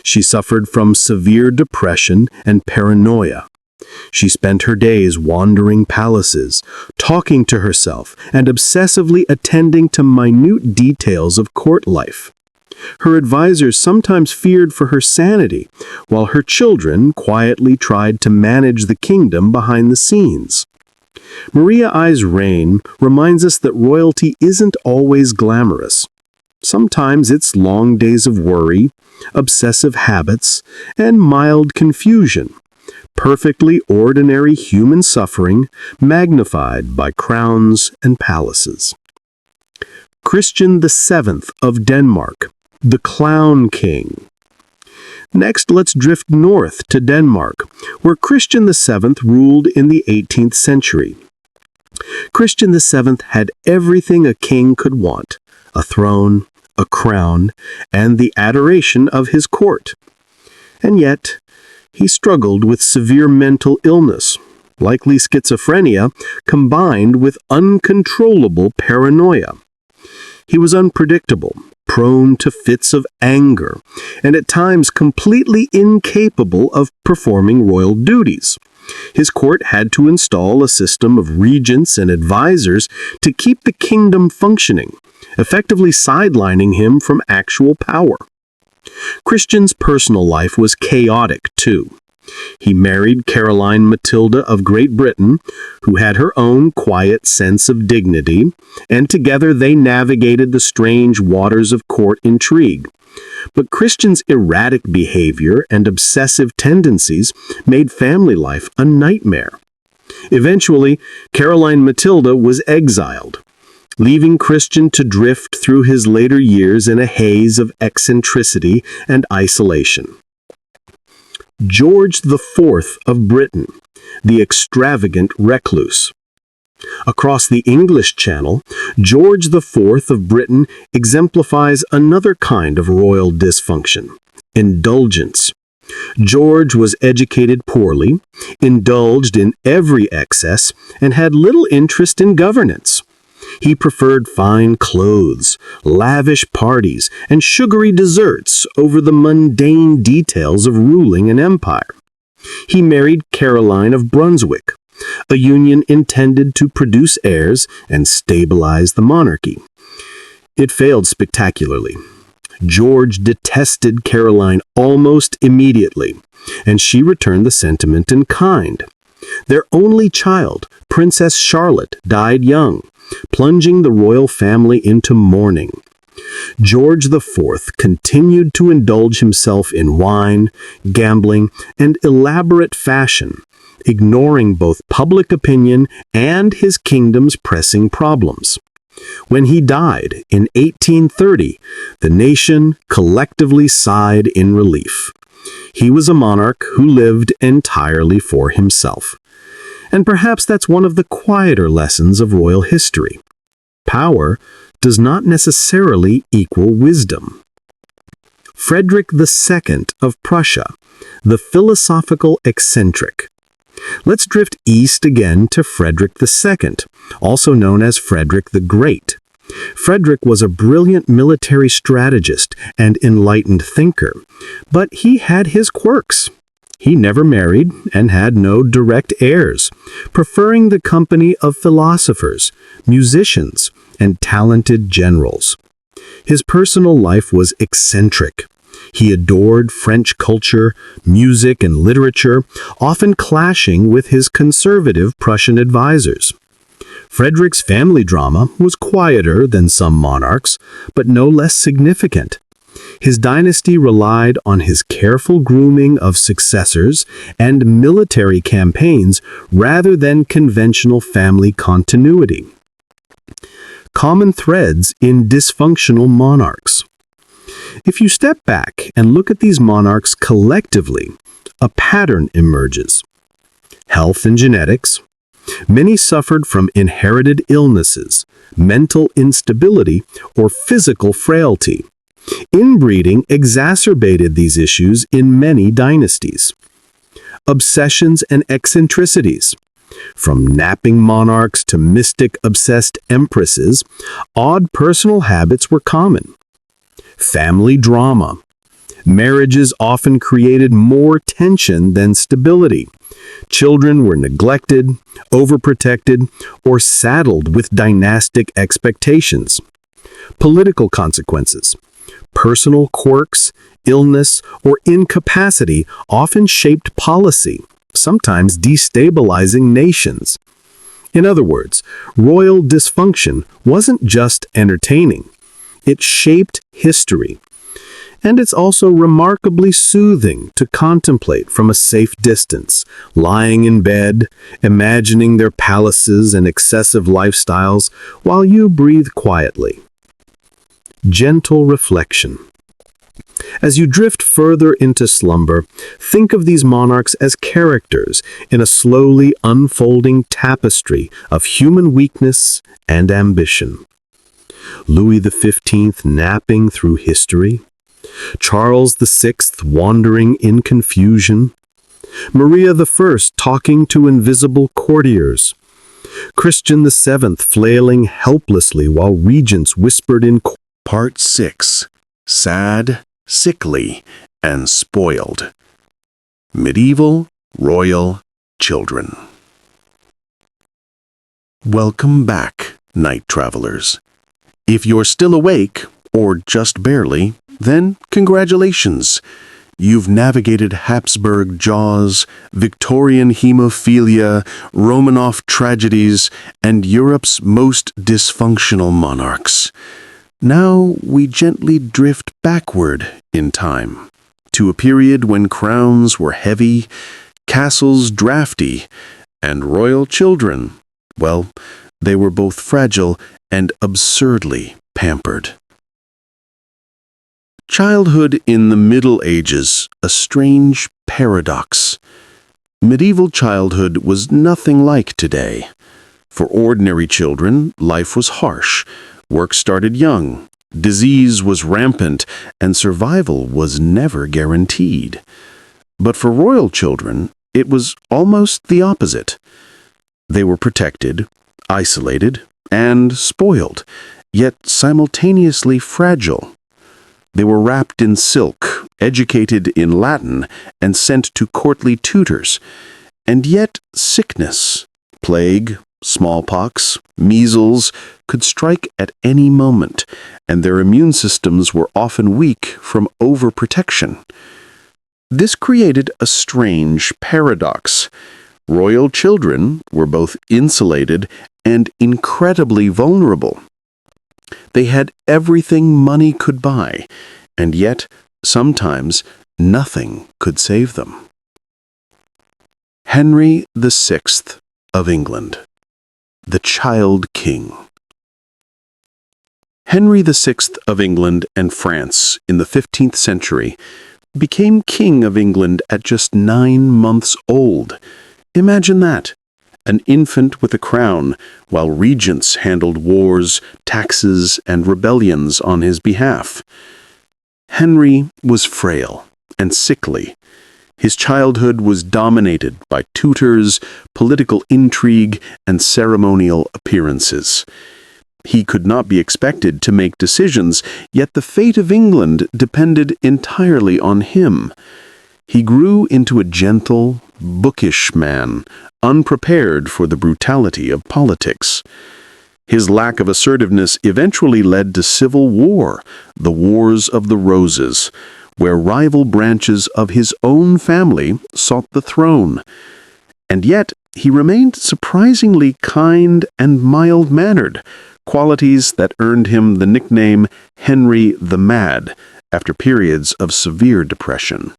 She suffered from severe depression and paranoia. She spent her days wandering palaces, talking to herself, and obsessively attending to minute details of court life. Her advisors sometimes feared for her sanity, while her children quietly tried to manage the kingdom behind the scenes. Maria I's reign reminds us that royalty isn't always glamorous. Sometimes it's long days of worry, obsessive habits, and mild confusion. Perfectly ordinary human suffering magnified by crowns and palaces. Christian VII of Denmark, the Clown King. Next, let's drift north to Denmark, where Christian VII ruled in the 18th century. Christian VII had everything a king could want: a throne, a crown, and the adoration of his court. And yet, he struggled with severe mental illness, likely schizophrenia, combined with uncontrollable paranoia. He was unpredictable, prone to fits of anger, and at times completely incapable of performing royal duties. His court had to install a system of regents and advisors to keep the kingdom functioning, effectively sidelining him from actual power. Christian's personal life was chaotic, too. He married Caroline Matilda of Great Britain, who had her own quiet sense of dignity, and together they navigated the strange waters of court intrigue. But Christian's erratic behavior and obsessive tendencies made family life a nightmare. Eventually, Caroline Matilda was exiled, leaving Christian to drift through his later years in a haze of eccentricity and isolation. George IV of Britain, the extravagant recluse. Across the English Channel, George IV of Britain exemplifies another kind of royal dysfunction: indulgence. George was educated poorly, indulged in every excess, and had little interest in governance. He preferred fine clothes, lavish parties, and sugary desserts over the mundane details of ruling an empire. He married Caroline of Brunswick, a union intended to produce heirs and stabilize the monarchy. It failed spectacularly. George detested Caroline almost immediately, and she returned the sentiment in kind. Their only child, Princess Charlotte, died young, plunging the royal family into mourning. George IV continued to indulge himself in wine, gambling, and elaborate fashion, ignoring both public opinion and his kingdom's pressing problems. When he died in 1830, the nation collectively sighed in relief. He was a monarch who lived entirely for himself. And perhaps that's one of the quieter lessons of royal history. Power does not necessarily equal wisdom. Frederick II of Prussia, the philosophical eccentric. Let's drift east again to Frederick II, also known as Frederick the Great. Frederick was a brilliant military strategist and enlightened thinker, but he had his quirks. He never married and had no direct heirs, preferring the company of philosophers, musicians, and talented generals. His personal life was eccentric. He adored French culture, music, and literature, often clashing with his conservative Prussian advisors. Frederick's family drama was quieter than some monarchs, but no less significant. His dynasty relied on his careful grooming of successors and military campaigns rather than conventional family continuity. Common threads in dysfunctional monarchs. If you step back and look at these monarchs collectively, a pattern emerges. Health and genetics. Many suffered from inherited illnesses, mental instability, or physical frailty. Inbreeding exacerbated these issues in many dynasties. Obsessions and eccentricities. From napping monarchs to mystic-obsessed empresses, odd personal habits were common. Family drama. Marriages often created more tension than stability. Children were neglected, overprotected, or saddled with dynastic expectations. Political consequences. Personal quirks, illness, or incapacity often shaped policy, sometimes destabilizing nations. In other words, royal dysfunction wasn't just entertaining. It shaped history. And it's also remarkably soothing to contemplate from a safe distance, lying in bed, imagining their palaces and excessive lifestyles while you breathe quietly. Gentle reflection. As you drift further into slumber, think of these monarchs as characters in a slowly unfolding tapestry of human weakness and ambition. Louis XV napping through history, Charles VI wandering in confusion, Maria I talking to invisible courtiers, Christian VII flailing helplessly while regents whispered in Part 6. Sad, sickly, and spoiled. Medieval royal children. Welcome back, night travelers. If you're still awake, or just barely, then congratulations. You've navigated Habsburg jaws, Victorian hemophilia, Romanov tragedies, and Europe's most dysfunctional monarchs. Now we gently drift backward in time, to a period when crowns were heavy, castles drafty, and royal children, well, they were both fragile and absurdly pampered. Childhood in the Middle Ages, a strange paradox. Medieval childhood was nothing like today. For ordinary children, life was harsh. Work started young, disease was rampant, and survival was never guaranteed. But for royal children, it was almost the opposite. They were protected, isolated, and spoiled, yet simultaneously fragile. They were wrapped in silk, educated in Latin, and sent to courtly tutors. And yet sickness, plague, smallpox, measles could strike at any moment, and their immune systems were often weak from overprotection. This created a strange paradox. Royal children were both insulated and incredibly vulnerable. They had everything money could buy, and yet, sometimes, nothing could save them. Henry VI of England, the Child King. Henry VI of England and France in the 15th century became King of England at just 9 months old. Imagine that. An infant with a crown, while regents handled wars, taxes, and rebellions on his behalf. Henry was frail and sickly. His childhood was dominated by tutors, political intrigue, and ceremonial appearances. He could not be expected to make decisions, yet the fate of England depended entirely on him. He grew into a gentle, bookish man, unprepared for the brutality of politics. His lack of assertiveness eventually led to civil war, the Wars of the Roses, where rival branches of his own family sought the throne. And yet, he remained surprisingly kind and mild-mannered, qualities that earned him the nickname Henry the Mad after periods of severe depression.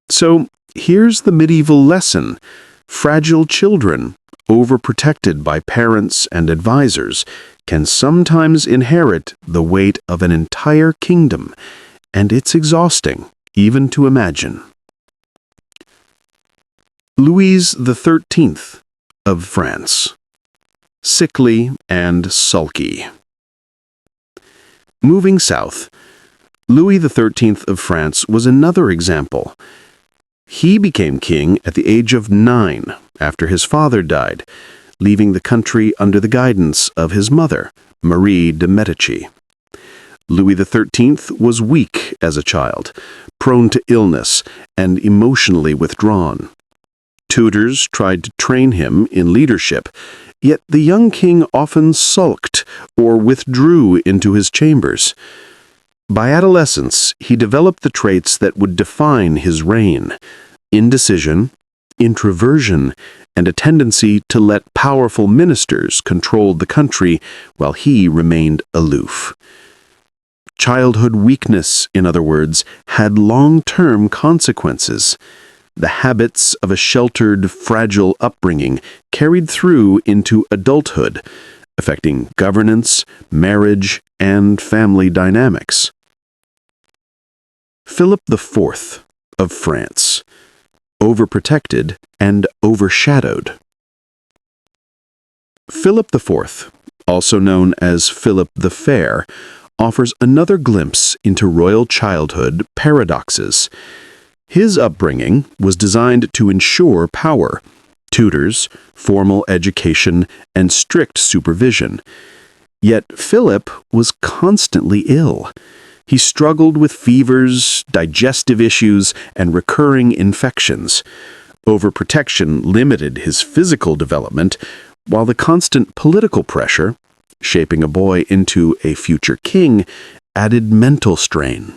So, here's the medieval lesson. Fragile children, overprotected by parents and advisors, can sometimes inherit the weight of an entire kingdom, and it's exhausting, even to imagine. Louis XIII of France. Sickly and sulky. Moving south, Louis XIII of France was another example. He became king at the age of 9 after his father died, leaving the country under the guidance of his mother, Marie de Medici. Louis XIII was weak as a child, prone to illness, and emotionally withdrawn. Tutors tried to train him in leadership, yet the young king often sulked or withdrew into his chambers. By adolescence, he developed the traits that would define his reign: indecision, introversion, and a tendency to let powerful ministers control the country while he remained aloof. Childhood weakness, in other words, had long-term consequences. The habits of a sheltered, fragile upbringing carried through into adulthood, affecting governance, marriage, and family dynamics. Philip IV of France. Overprotected and overshadowed. Philip IV, also known as Philip the Fair, offers another glimpse into royal childhood paradoxes. His upbringing was designed to ensure power, tutors, formal education, and strict supervision. Yet Philip was constantly ill. He struggled with fevers, digestive issues, and recurring infections. Overprotection limited his physical development, while the constant political pressure, shaping a boy into a future king, added mental strain.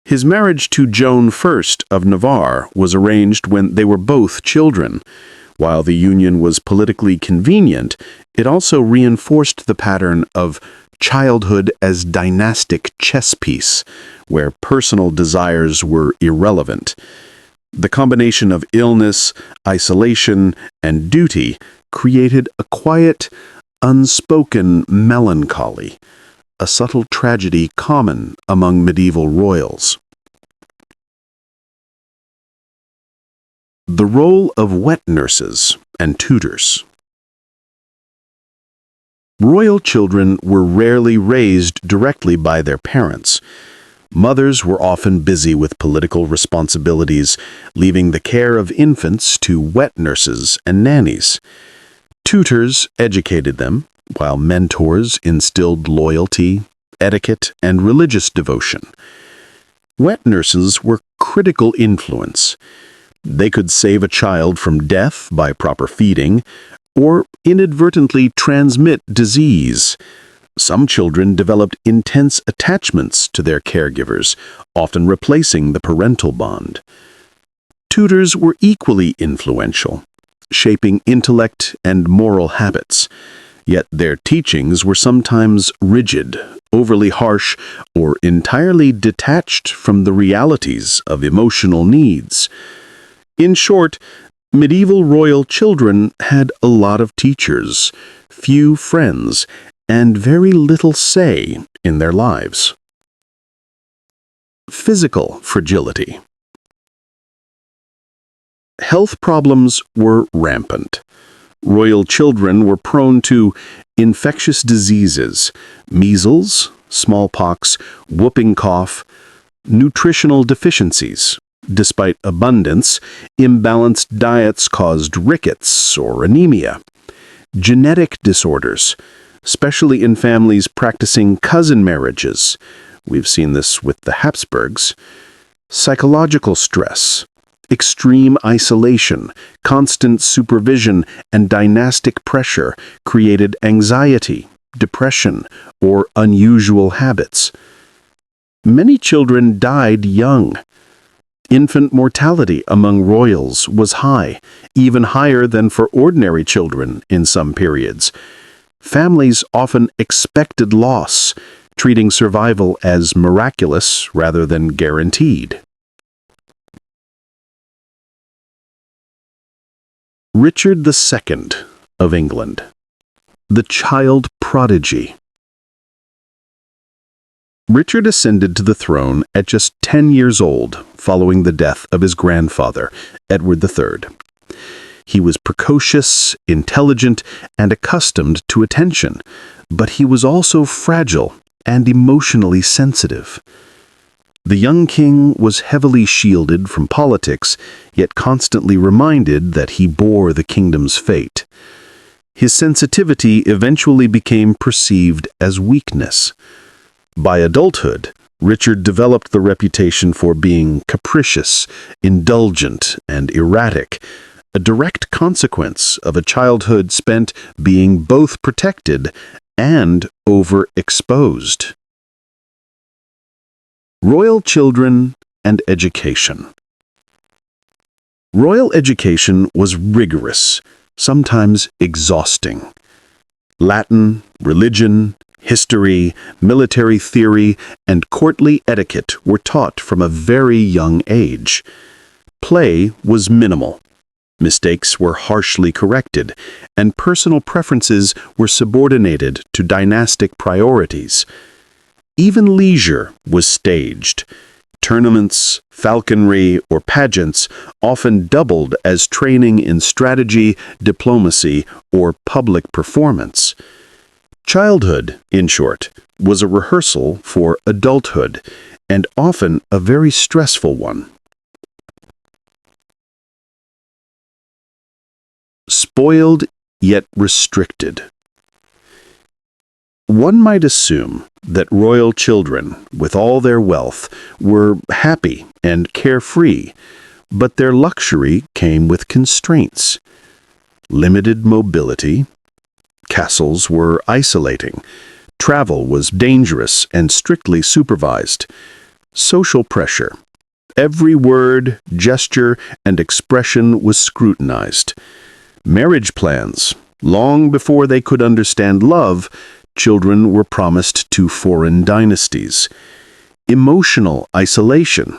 His marriage to Joan I of Navarre was arranged when they were both children. While the union was politically convenient, it also reinforced the pattern of childhood as dynastic chess piece, where personal desires were irrelevant. The combination of illness, isolation, and duty created a quiet, unspoken melancholy, a subtle tragedy common among medieval royals. The role of wet nurses and tutors. Royal children were rarely raised directly by their parents. Mothers were often busy with political responsibilities, leaving the care of infants to wet nurses and nannies. Tutors educated them, while mentors instilled loyalty, etiquette, and religious devotion. Wet nurses were critical influence. They could save a child from death by proper feeding, or inadvertently transmit disease. Some children developed intense attachments to their caregivers, often replacing the parental bond. Tutors were equally influential, shaping intellect and moral habits. Yet their teachings were sometimes rigid, overly harsh, or entirely detached from the realities of emotional needs. In short, medieval royal children had a lot of teachers, few friends, and very little say in their lives. Physical fragility. Health problems were rampant. Royal children were prone to infectious diseases, measles, smallpox, whooping cough, nutritional deficiencies. Despite abundance, imbalanced diets caused rickets or anemia. Genetic disorders, especially in families practicing cousin marriages. We've seen this with the Habsburgs. Psychological stress, extreme isolation, constant supervision, and dynastic pressure created anxiety, depression, or unusual habits. Many children died young. Infant mortality among royals was high, even higher than for ordinary children in some periods. Families often expected loss, treating survival as miraculous rather than guaranteed. Richard II of England, the child prodigy. Richard ascended to the throne at just 10 years old following the death of his grandfather, Edward III. He was precocious, intelligent, and accustomed to attention, but he was also fragile and emotionally sensitive. The young king was heavily shielded from politics, yet constantly reminded that he bore the kingdom's fate. His sensitivity eventually became perceived as weakness. By adulthood, Richard developed the reputation for being capricious, indulgent, and erratic, a direct consequence of a childhood spent being both protected and overexposed. Royal children and education. Royal education was rigorous, sometimes exhausting. Latin, religion, history, military theory, and courtly etiquette were taught from a very young age. Play was minimal. Mistakes were harshly corrected, and personal preferences were subordinated to dynastic priorities. Even leisure was staged. Tournaments, falconry, or pageants often doubled as training in strategy, diplomacy, or public performance. Childhood, in short, was a rehearsal for adulthood, and often a very stressful one. Spoiled yet restricted. One might assume that royal children, with all their wealth, were happy and carefree, but their luxury came with constraints. Limited mobility. Castles were isolating. Travel was dangerous and strictly supervised. Social pressure. Every word, gesture, and expression was scrutinized. Marriage plans. Long before they could understand love, children were promised to foreign dynasties. Emotional isolation.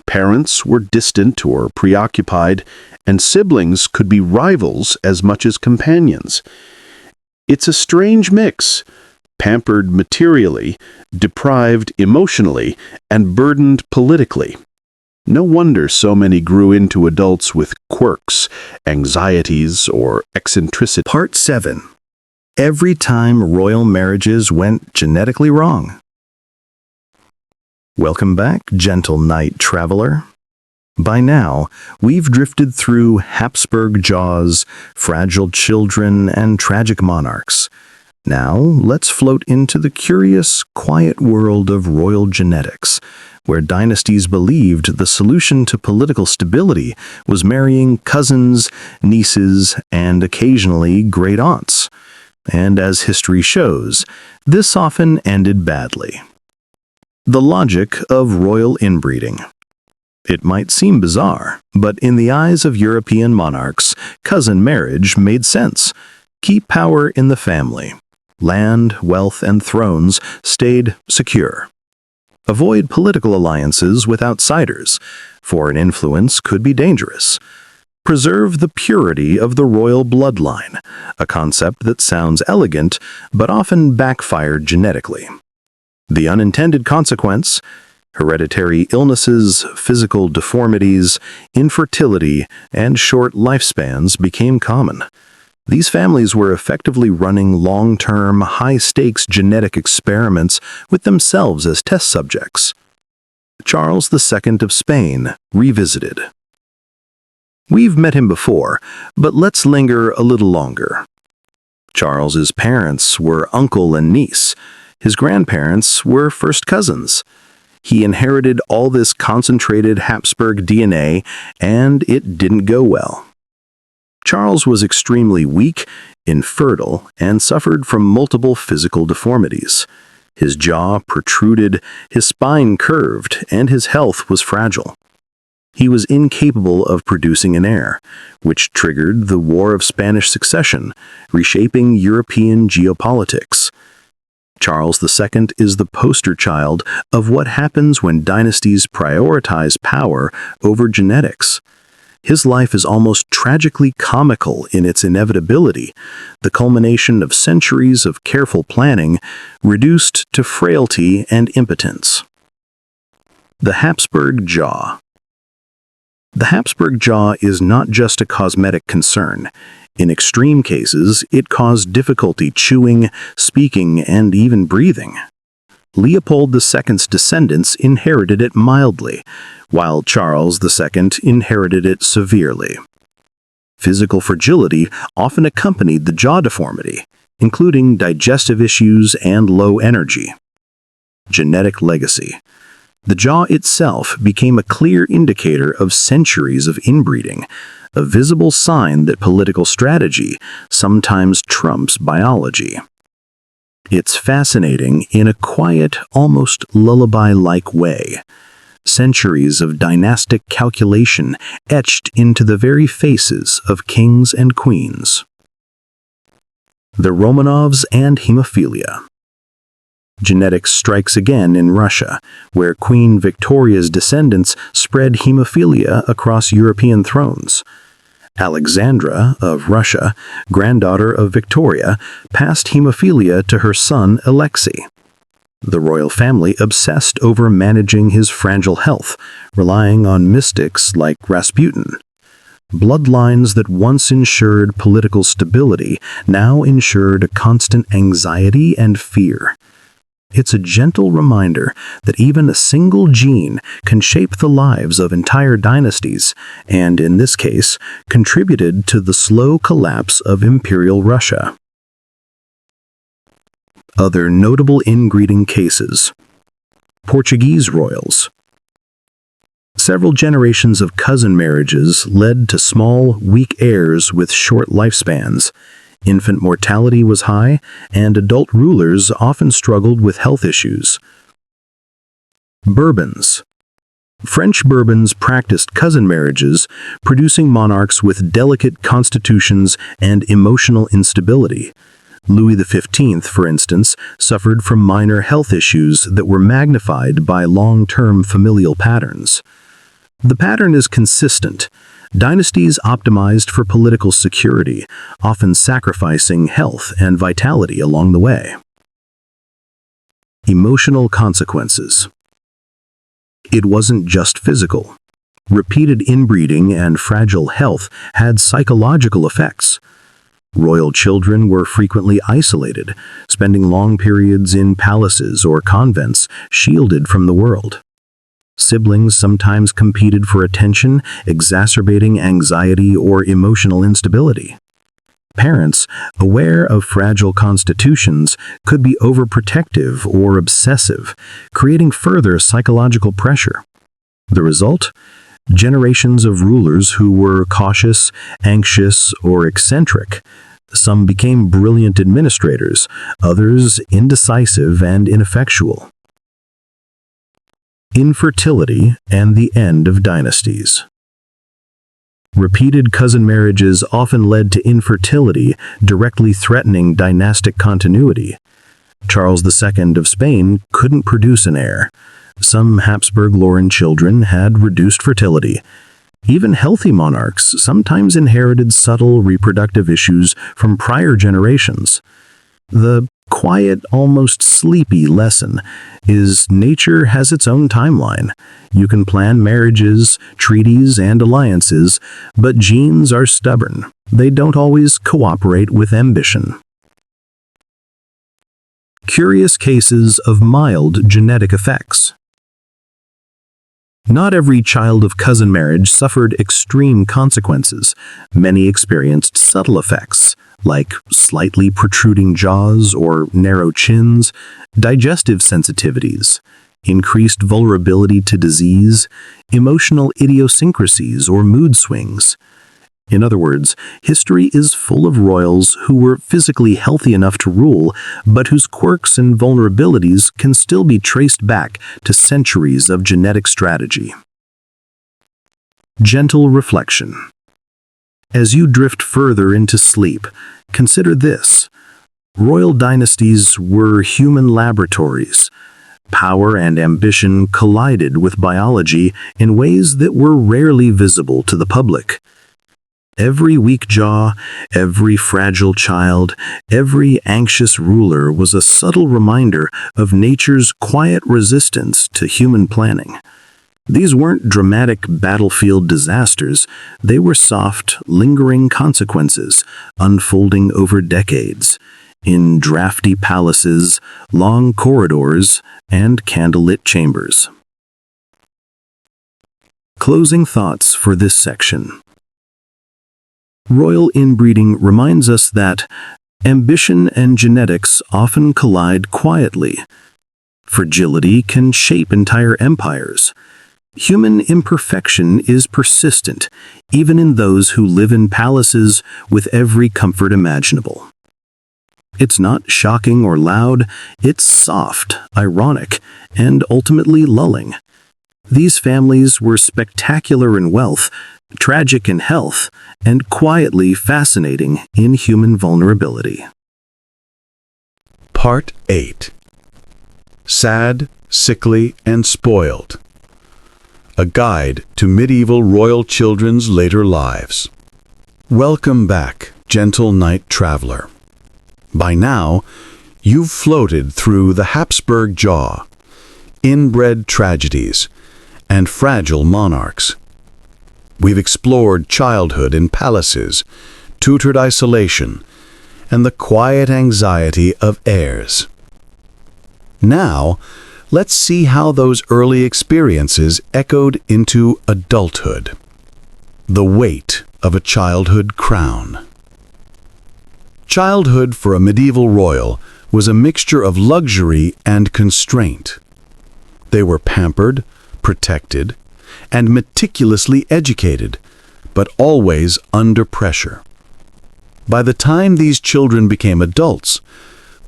Parents were distant or preoccupied, and siblings could be rivals as much as companions. It's a strange mix. Pampered materially, deprived emotionally, and burdened politically. No wonder so many grew into adults with quirks, anxieties, or eccentricity. Part 7. Every time royal marriages went genetically wrong. Welcome back, gentle night traveler. By now, we've drifted through Habsburg jaws, fragile children, and tragic monarchs. Now, let's float into the curious, quiet world of royal genetics, where dynasties believed the solution to political stability was marrying cousins, nieces, and occasionally great-aunts. And as history shows, this often ended badly. The logic of royal inbreeding. It might seem bizarre, but in the eyes of European monarchs, cousin marriage made sense. Keep power in the family. Land, wealth, and thrones stayed secure. Avoid political alliances with outsiders. Foreign influence could be dangerous. Preserve the purity of the royal bloodline, a concept that sounds elegant but often backfired genetically. The unintended consequence: hereditary illnesses, physical deformities, infertility, and short lifespans became common. These families were effectively running long-term, high-stakes genetic experiments with themselves as test subjects. Charles II of Spain, revisited. We've met him before, but let's linger a little longer. Charles's parents were uncle and niece. His grandparents were first cousins. He inherited all this concentrated Habsburg DNA, and it didn't go well. Charles was extremely weak, infertile, and suffered from multiple physical deformities. His jaw protruded, his spine curved, and his health was fragile. He was incapable of producing an heir, which triggered the War of Spanish Succession, reshaping European geopolitics. Charles II is the poster child of what happens when dynasties prioritize power over genetics. His life is almost tragically comical in its inevitability, the culmination of centuries of careful planning, reduced to frailty and impotence. The Habsburg jaw. The Habsburg jaw is not just a cosmetic concern. In extreme cases, it caused difficulty chewing, speaking, and even breathing. Leopold II's descendants inherited it mildly, while Charles II inherited it severely. Physical fragility often accompanied the jaw deformity, including digestive issues and low energy. Genetic legacy. The jaw itself became a clear indicator of centuries of inbreeding, a visible sign that political strategy sometimes trumps biology. It's fascinating in a quiet, almost lullaby-like way. Centuries of dynastic calculation etched into the very faces of kings and queens. The Romanovs and hemophilia. Genetics strikes again in Russia, where Queen Victoria's descendants spread hemophilia across European thrones. Alexandra of Russia, granddaughter of Victoria, passed hemophilia to her son Alexei. The royal family obsessed over managing his fragile health, relying on mystics like Rasputin. Bloodlines that once ensured political stability now ensured a constant anxiety and fear. It's a gentle reminder that even a single gene can shape the lives of entire dynasties, and in this case, contributed to the slow collapse of Imperial Russia. Other notable inbreeding cases. Portuguese royals. Several generations of cousin marriages led to small, weak heirs with short lifespans. Infant mortality was high, and adult rulers often struggled with health issues. Bourbons. French Bourbons practiced cousin marriages, producing monarchs with delicate constitutions and emotional instability. Louis XV, for instance, suffered from minor health issues that were magnified by long-term familial patterns. The pattern is consistent. Dynasties optimized for political security, often sacrificing health and vitality along the way. Emotional consequences. It wasn't just physical. Repeated inbreeding and fragile health had psychological effects. Royal children were frequently isolated, spending long periods in palaces or convents, shielded from the world. Siblings sometimes competed for attention, exacerbating anxiety or emotional instability. Parents, aware of fragile constitutions, could be overprotective or obsessive, creating further psychological pressure. The result? Generations of rulers who were cautious, anxious, or eccentric. Some became brilliant administrators, others indecisive and ineffectual. Infertility and the end of dynasties. Repeated cousin marriages often led to infertility, directly threatening dynastic continuity. Charles II of Spain couldn't produce an heir. Some Habsburg-Lorraine children had reduced fertility. Even healthy monarchs sometimes inherited subtle reproductive issues from prior generations. The quiet, almost sleepy lesson is nature has its own timeline. You can plan marriages, treaties, and alliances, but genes are stubborn. They don't always cooperate with ambition. Curious cases of mild genetic effects. Not every child of cousin marriage suffered extreme consequences. Many experienced subtle effects, like slightly protruding jaws or narrow chins, digestive sensitivities, increased vulnerability to disease, emotional idiosyncrasies or mood swings. In other words, history is full of royals who were physically healthy enough to rule, but whose quirks and vulnerabilities can still be traced back to centuries of genetic strategy. Gentle reflection. As you drift further into sleep, consider this. Royal dynasties were human laboratories. Power and ambition collided with biology in ways that were rarely visible to the public. Every weak jaw, every fragile child, every anxious ruler was a subtle reminder of nature's quiet resistance to human planning. These weren't dramatic battlefield disasters. They were soft, lingering consequences, unfolding over decades, in drafty palaces, long corridors, and candlelit chambers. Closing thoughts for this section. Royal inbreeding reminds us that ambition and genetics often collide quietly. Fragility can shape entire empires. Human imperfection is persistent, even in those who live in palaces with every comfort imaginable. It's not shocking or loud, it's soft, ironic, and ultimately lulling. These families were spectacular in wealth, tragic in health, and quietly fascinating in human vulnerability. Part 8. Sad, Sickly, and Spoiled. A Guide to Medieval Royal Children's Later Lives. Welcome back, gentle night traveler. By now, you've floated through the Habsburg jaw, inbred tragedies, and fragile monarchs. We've explored childhood in palaces, tutored isolation, and the quiet anxiety of heirs. Now, let's see how those early experiences echoed into adulthood. The weight of a childhood crown. Childhood for a medieval royal was a mixture of luxury and constraint. They were pampered, protected, and meticulously educated, but always under pressure. By the time these children became adults,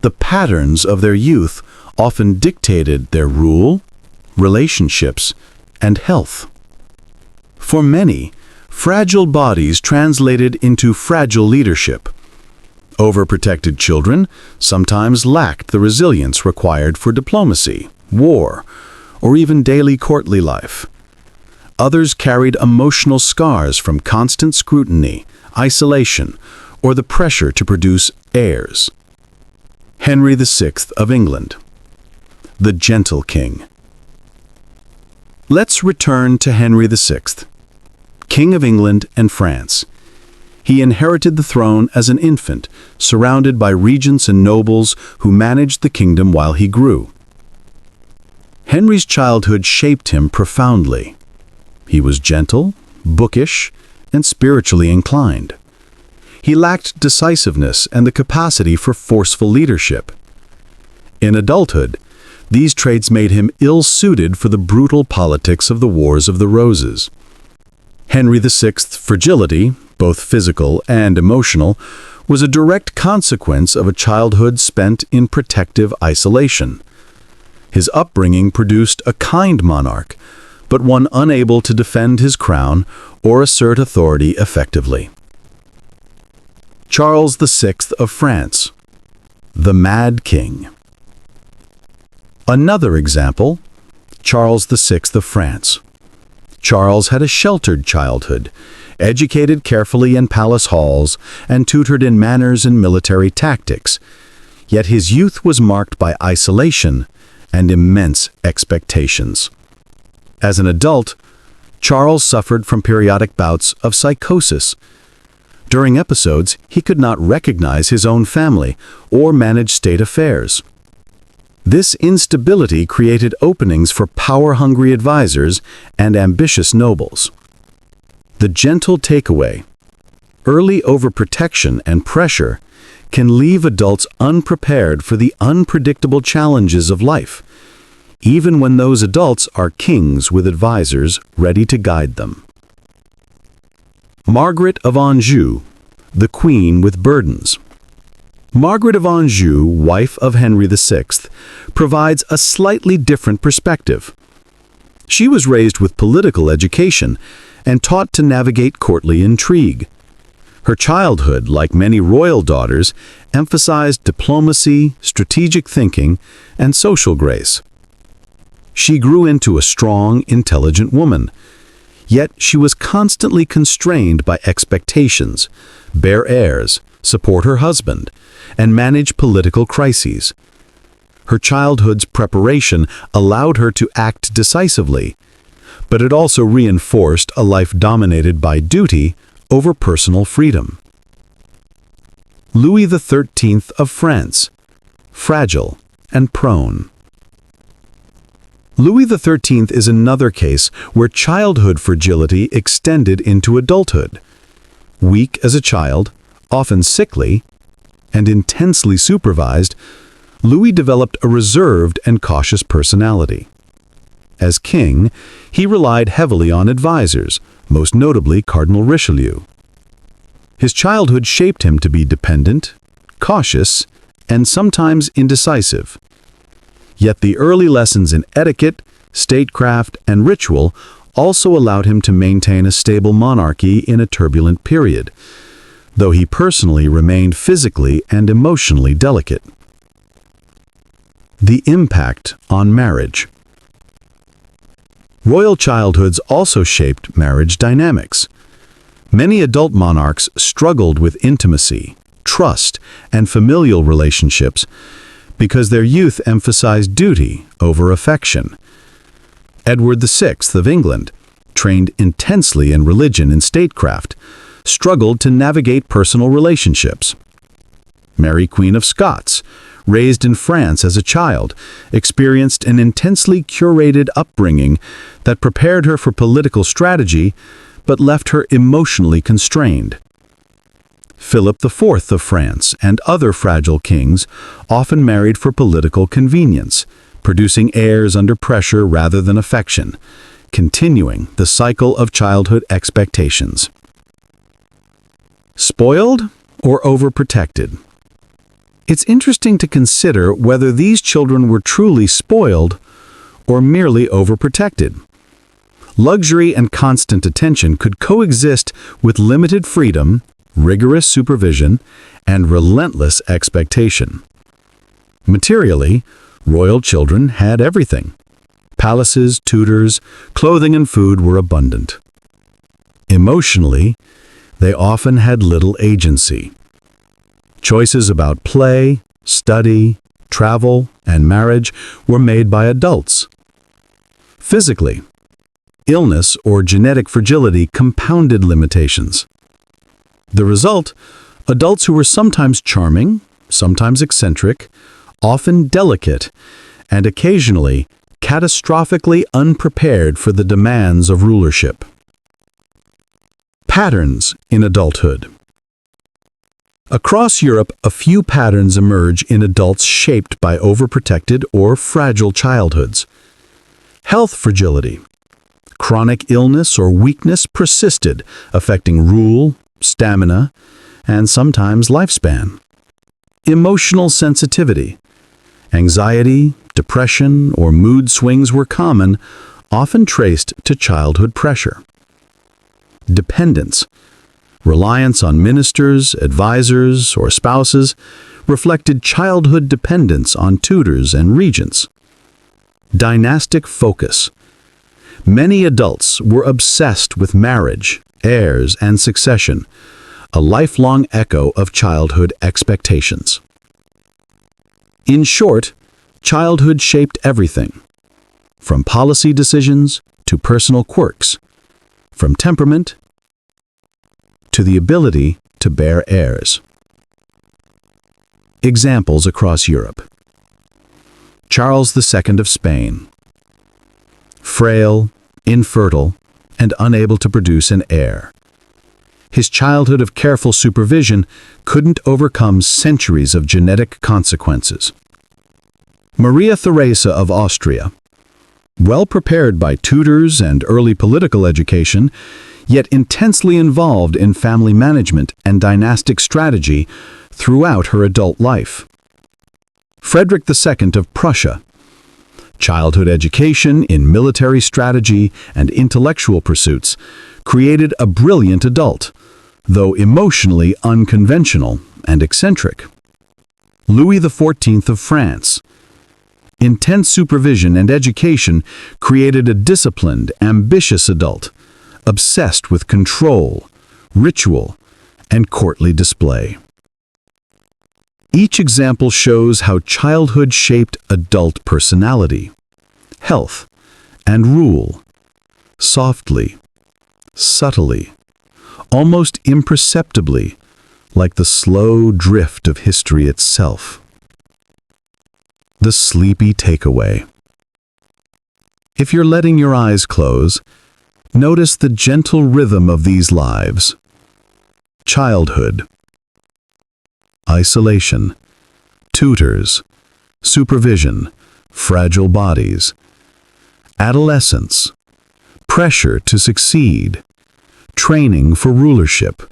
the patterns of their youth often dictated their rule, relationships, and health. For many, fragile bodies translated into fragile leadership. Overprotected children sometimes lacked the resilience required for diplomacy, war, or even daily courtly life. Others carried emotional scars from constant scrutiny, isolation, or the pressure to produce heirs. Henry VI of England, the gentle king. Let's return to Henry VI, King of England and France. He inherited the throne as an infant, surrounded by regents and nobles who managed the kingdom while he grew. Henry's childhood shaped him profoundly. He was gentle, bookish, and spiritually inclined. He lacked decisiveness and the capacity for forceful leadership. In adulthood, these traits made him ill-suited for the brutal politics of the Wars of the Roses. Henry VI's fragility, both physical and emotional, was a direct consequence of a childhood spent in protective isolation. His upbringing produced a kind monarch, but one unable to defend his crown or assert authority effectively. Charles VI of France, the Mad King. Another example, Charles VI of France. Charles had a sheltered childhood, educated carefully in palace halls, and tutored in manners and military tactics. Yet his youth was marked by isolation and immense expectations. As an adult, Charles suffered from periodic bouts of psychosis. During episodes, he could not recognize his own family or manage state affairs. This instability created openings for power-hungry advisors and ambitious nobles. The gentle takeaway: early overprotection and pressure can leave adults unprepared for the unpredictable challenges of life, even when those adults are kings with advisors ready to guide them. Margaret of Anjou, the Queen with Burdens. Margaret of Anjou, wife of Henry VI, provides a slightly different perspective. She was raised with political education and taught to navigate courtly intrigue. Her childhood, like many royal daughters, emphasized diplomacy, strategic thinking, and social grace. She grew into a strong, intelligent woman, yet she was constantly constrained by expectations, bear heirs, support her husband, and manage political crises. Her childhood's preparation allowed her to act decisively, but it also reinforced a life dominated by duty over personal freedom. Louis XIII of France, fragile and prone. Louis XIII is another case where childhood fragility extended into adulthood. Weak as a child, often sickly, and intensely supervised, Louis developed a reserved and cautious personality. As king, he relied heavily on advisors, most notably Cardinal Richelieu. His childhood shaped him to be dependent, cautious, and sometimes indecisive. Yet the early lessons in etiquette, statecraft, and ritual also allowed him to maintain a stable monarchy in a turbulent period, though he personally remained physically and emotionally delicate. The impact on marriage. Royal childhoods also shaped marriage dynamics. Many adult monarchs struggled with intimacy, trust, and familial relationships because their youth emphasized duty over affection. Edward VI of England, trained intensely in religion and statecraft, struggled to navigate personal relationships. Mary, Queen of Scots, raised in France as a child, experienced an intensely curated upbringing that prepared her for political strategy but left her emotionally constrained. Philip IV of France and other fragile kings often married for political convenience, producing heirs under pressure rather than affection, continuing the cycle of childhood expectations. Spoiled or overprotected. It's interesting to consider whether these children were truly spoiled or merely overprotected. Luxury and constant attention could coexist with limited freedom, rigorous supervision, and relentless expectation. Materially, royal children had everything. Palaces, tutors, clothing and food were abundant. Emotionally, they often had little agency. Choices about play, study, travel, and marriage were made by adults. Physically, illness or genetic fragility compounded limitations. The result, adults who were sometimes charming, sometimes eccentric, often delicate, and occasionally catastrophically unprepared for the demands of rulership. Patterns in adulthood. Across Europe, a few patterns emerge in adults shaped by overprotected or fragile childhoods. Health fragility. Chronic illness or weakness persisted, affecting rule, stamina, and sometimes lifespan. Emotional sensitivity. Anxiety, depression, or mood swings were common, often traced to childhood pressure. Dependence. Reliance on ministers, advisors, or spouses reflected childhood dependence on tutors and regents. Dynastic focus. Many adults were obsessed with marriage, heirs, and succession, a lifelong echo of childhood expectations. In short, childhood shaped everything, from policy decisions to personal quirks, from temperament to the ability to bear heirs. Examples across Europe. Charles II of Spain. Frail, infertile, and unable to produce an heir. His childhood of careful supervision couldn't overcome centuries of genetic consequences. Maria Theresa of Austria. Well prepared by tutors and early political education, yet intensely involved in family management and dynastic strategy throughout her adult life. Frederick II of Prussia. Childhood education in military strategy and intellectual pursuits created a brilliant adult, though emotionally unconventional and eccentric. Louis XIV of France. Intense supervision and education created a disciplined, ambitious adult, obsessed with control, ritual, and courtly display. Each example shows how childhood shaped adult personality, health, and rule, softly, subtly, almost imperceptibly, like the slow drift of history itself. The sleepy takeaway. If you're letting your eyes close, notice the gentle rhythm of these lives. Childhood. Isolation. Tutors. Supervision. Fragile bodies. Adolescence. Pressure to succeed. Training for rulership.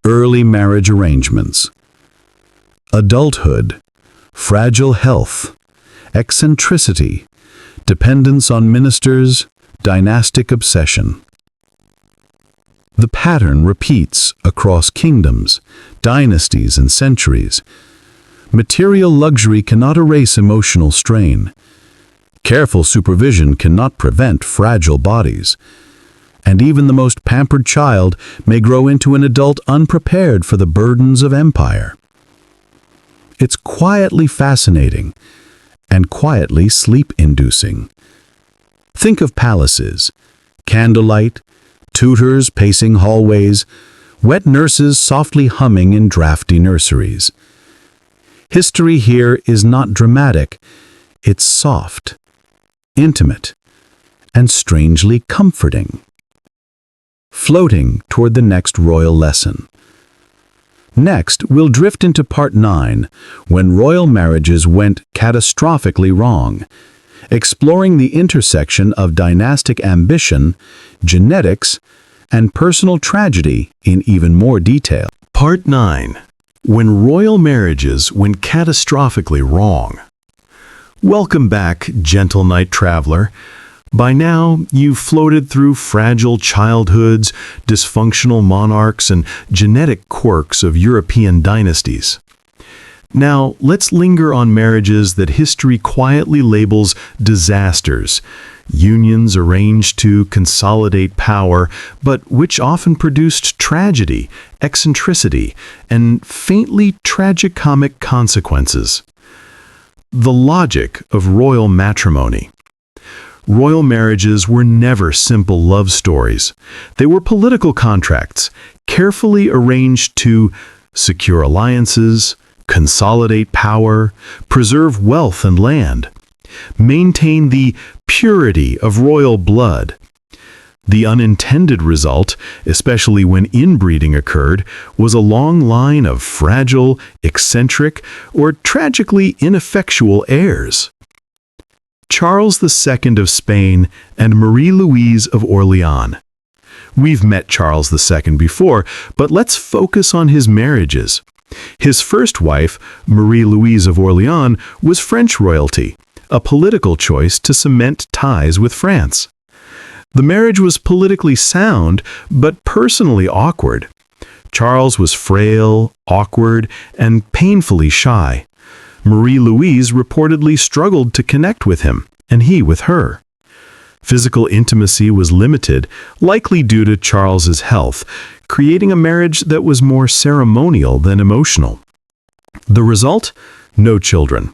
Early marriage arrangements. Adulthood. Fragile health. Eccentricity. Dependence on ministers. Dynastic obsession. The pattern repeats across kingdoms, dynasties, and centuries. Material luxury cannot erase emotional strain. Careful supervision cannot prevent fragile bodies. And even the most pampered child may grow into an adult unprepared for the burdens of empire. It's quietly fascinating and quietly sleep-inducing. Think of palaces, candlelight, tutors pacing hallways, wet nurses softly humming in drafty nurseries. History here is not dramatic, it's soft, intimate, and strangely comforting. Floating toward the next royal lesson. Next, we'll drift into Part 9, when royal marriages went catastrophically wrong, exploring the intersection of dynastic ambition, genetics, and personal tragedy in even more detail. Part 9. When royal marriages went catastrophically wrong. Welcome back, gentle night traveler. By now, you've floated through fragile childhoods, dysfunctional monarchs, and genetic quirks of European dynasties. Now, let's linger on marriages that history quietly labels disasters, unions arranged to consolidate power, but which often produced tragedy, eccentricity, and faintly tragicomic consequences. The logic of royal matrimony. Royal marriages were never simple love stories. They were political contracts, carefully arranged to secure alliances, consolidate power, preserve wealth and land, maintain the purity of royal blood. The unintended result, especially when inbreeding occurred, was a long line of fragile, eccentric, or tragically ineffectual heirs. Charles II of Spain and Marie-Louise of Orleans. We've met Charles II before, but let's focus on his marriages. His first wife, Marie-Louise of Orleans, was French royalty, a political choice to cement ties with France. The marriage was politically sound, but personally awkward. Charles was frail, awkward, and painfully shy. Marie-Louise reportedly struggled to connect with him, and he with her. Physical intimacy was limited, likely due to Charles's health, creating a marriage that was more ceremonial than emotional. The result? No children.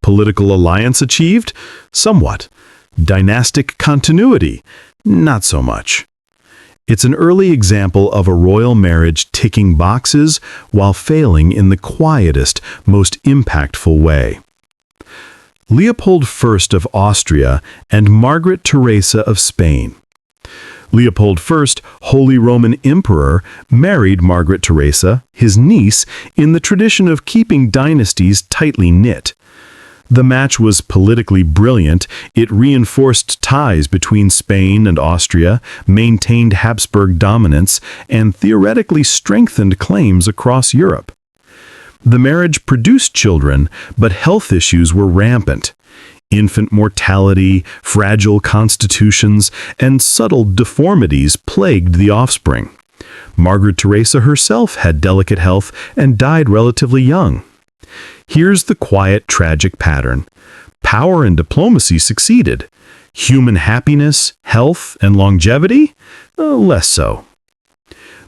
Political alliance achieved? Somewhat. Dynastic continuity? Not so much. It's an early example of a royal marriage ticking boxes while failing in the quietest, most impactful way. Leopold I of Austria and Margaret Teresa of Spain. Leopold I, Holy Roman Emperor, married Margaret Teresa, his niece, in the tradition of keeping dynasties tightly knit. The match was politically brilliant. It reinforced ties between Spain and Austria, maintained Habsburg dominance, and theoretically strengthened claims across Europe. The marriage produced children, but health issues were rampant. Infant mortality, fragile constitutions, and subtle deformities plagued the offspring. Margaret Teresa herself had delicate health and died relatively young. Here's the quiet, tragic pattern. Power and diplomacy succeeded. Human happiness, health, and longevity? Less so.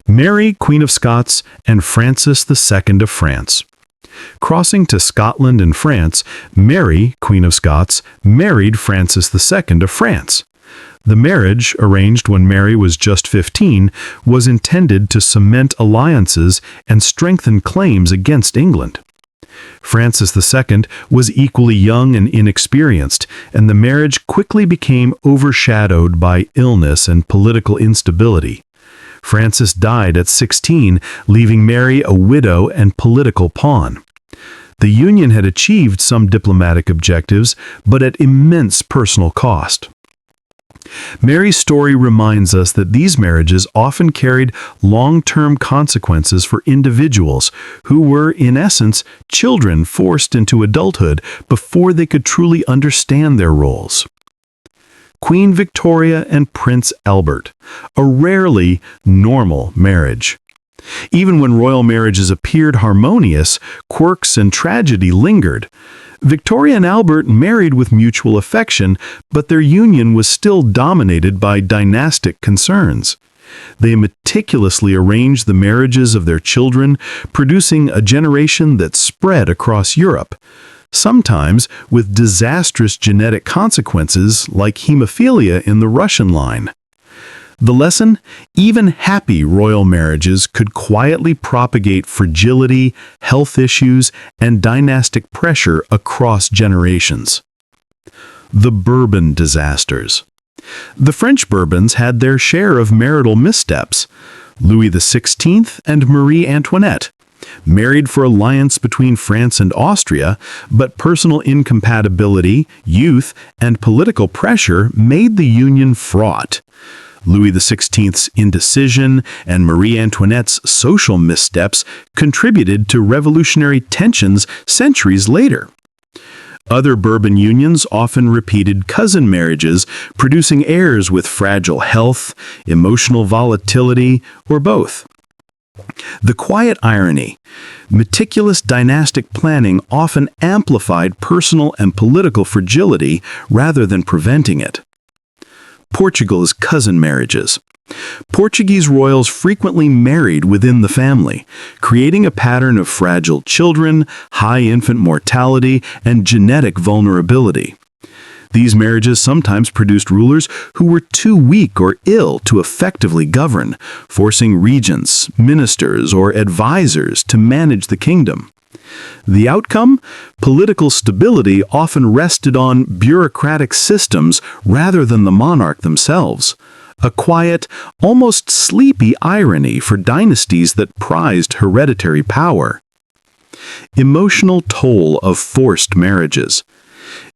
Mary, Queen of Scots, and Francis II of France. Crossing to Scotland and France, Mary, Queen of Scots, married Francis II of France. The marriage, arranged when Mary was just 15, was intended to cement alliances and strengthen claims against England. Francis II was equally young and inexperienced, and the marriage quickly became overshadowed by illness and political instability. Francis died at 16, leaving Mary a widow and political pawn. The union had achieved some diplomatic objectives, but at immense personal cost. Mary's story reminds us that these marriages often carried long-term consequences for individuals who were, in essence, children forced into adulthood before they could truly understand their roles. Queen Victoria and Prince Albert, a rarely normal marriage. Even when royal marriages appeared harmonious, quirks and tragedy lingered. Victoria and Albert married with mutual affection, but their union was still dominated by dynastic concerns. They meticulously arranged the marriages of their children, producing a generation that spread across Europe, sometimes with disastrous genetic consequences like hemophilia in the Russian line. The lesson? Even happy royal marriages could quietly propagate fragility, health issues, and dynastic pressure across generations. The Bourbon disasters. The French Bourbons had their share of marital missteps. Louis XVI and Marie Antoinette, married for alliance between France and Austria, but personal incompatibility, youth, and political pressure made the union fraught. Louis XVI's indecision and Marie Antoinette's social missteps contributed to revolutionary tensions centuries later. Other Bourbon unions often repeated cousin marriages, producing heirs with fragile health, emotional volatility, or both. The quiet irony: meticulous dynastic planning often amplified personal and political fragility rather than preventing it. Portugal's cousin marriages. Portuguese royals frequently married within the family, creating a pattern of fragile children, high infant mortality, and genetic vulnerability. These marriages sometimes produced rulers who were too weak or ill to effectively govern, forcing regents, ministers, or advisors to manage the kingdom. The outcome? Political stability often rested on bureaucratic systems rather than the monarch themselves. A quiet, almost sleepy irony for dynasties that prized hereditary power. Emotional toll of forced marriages.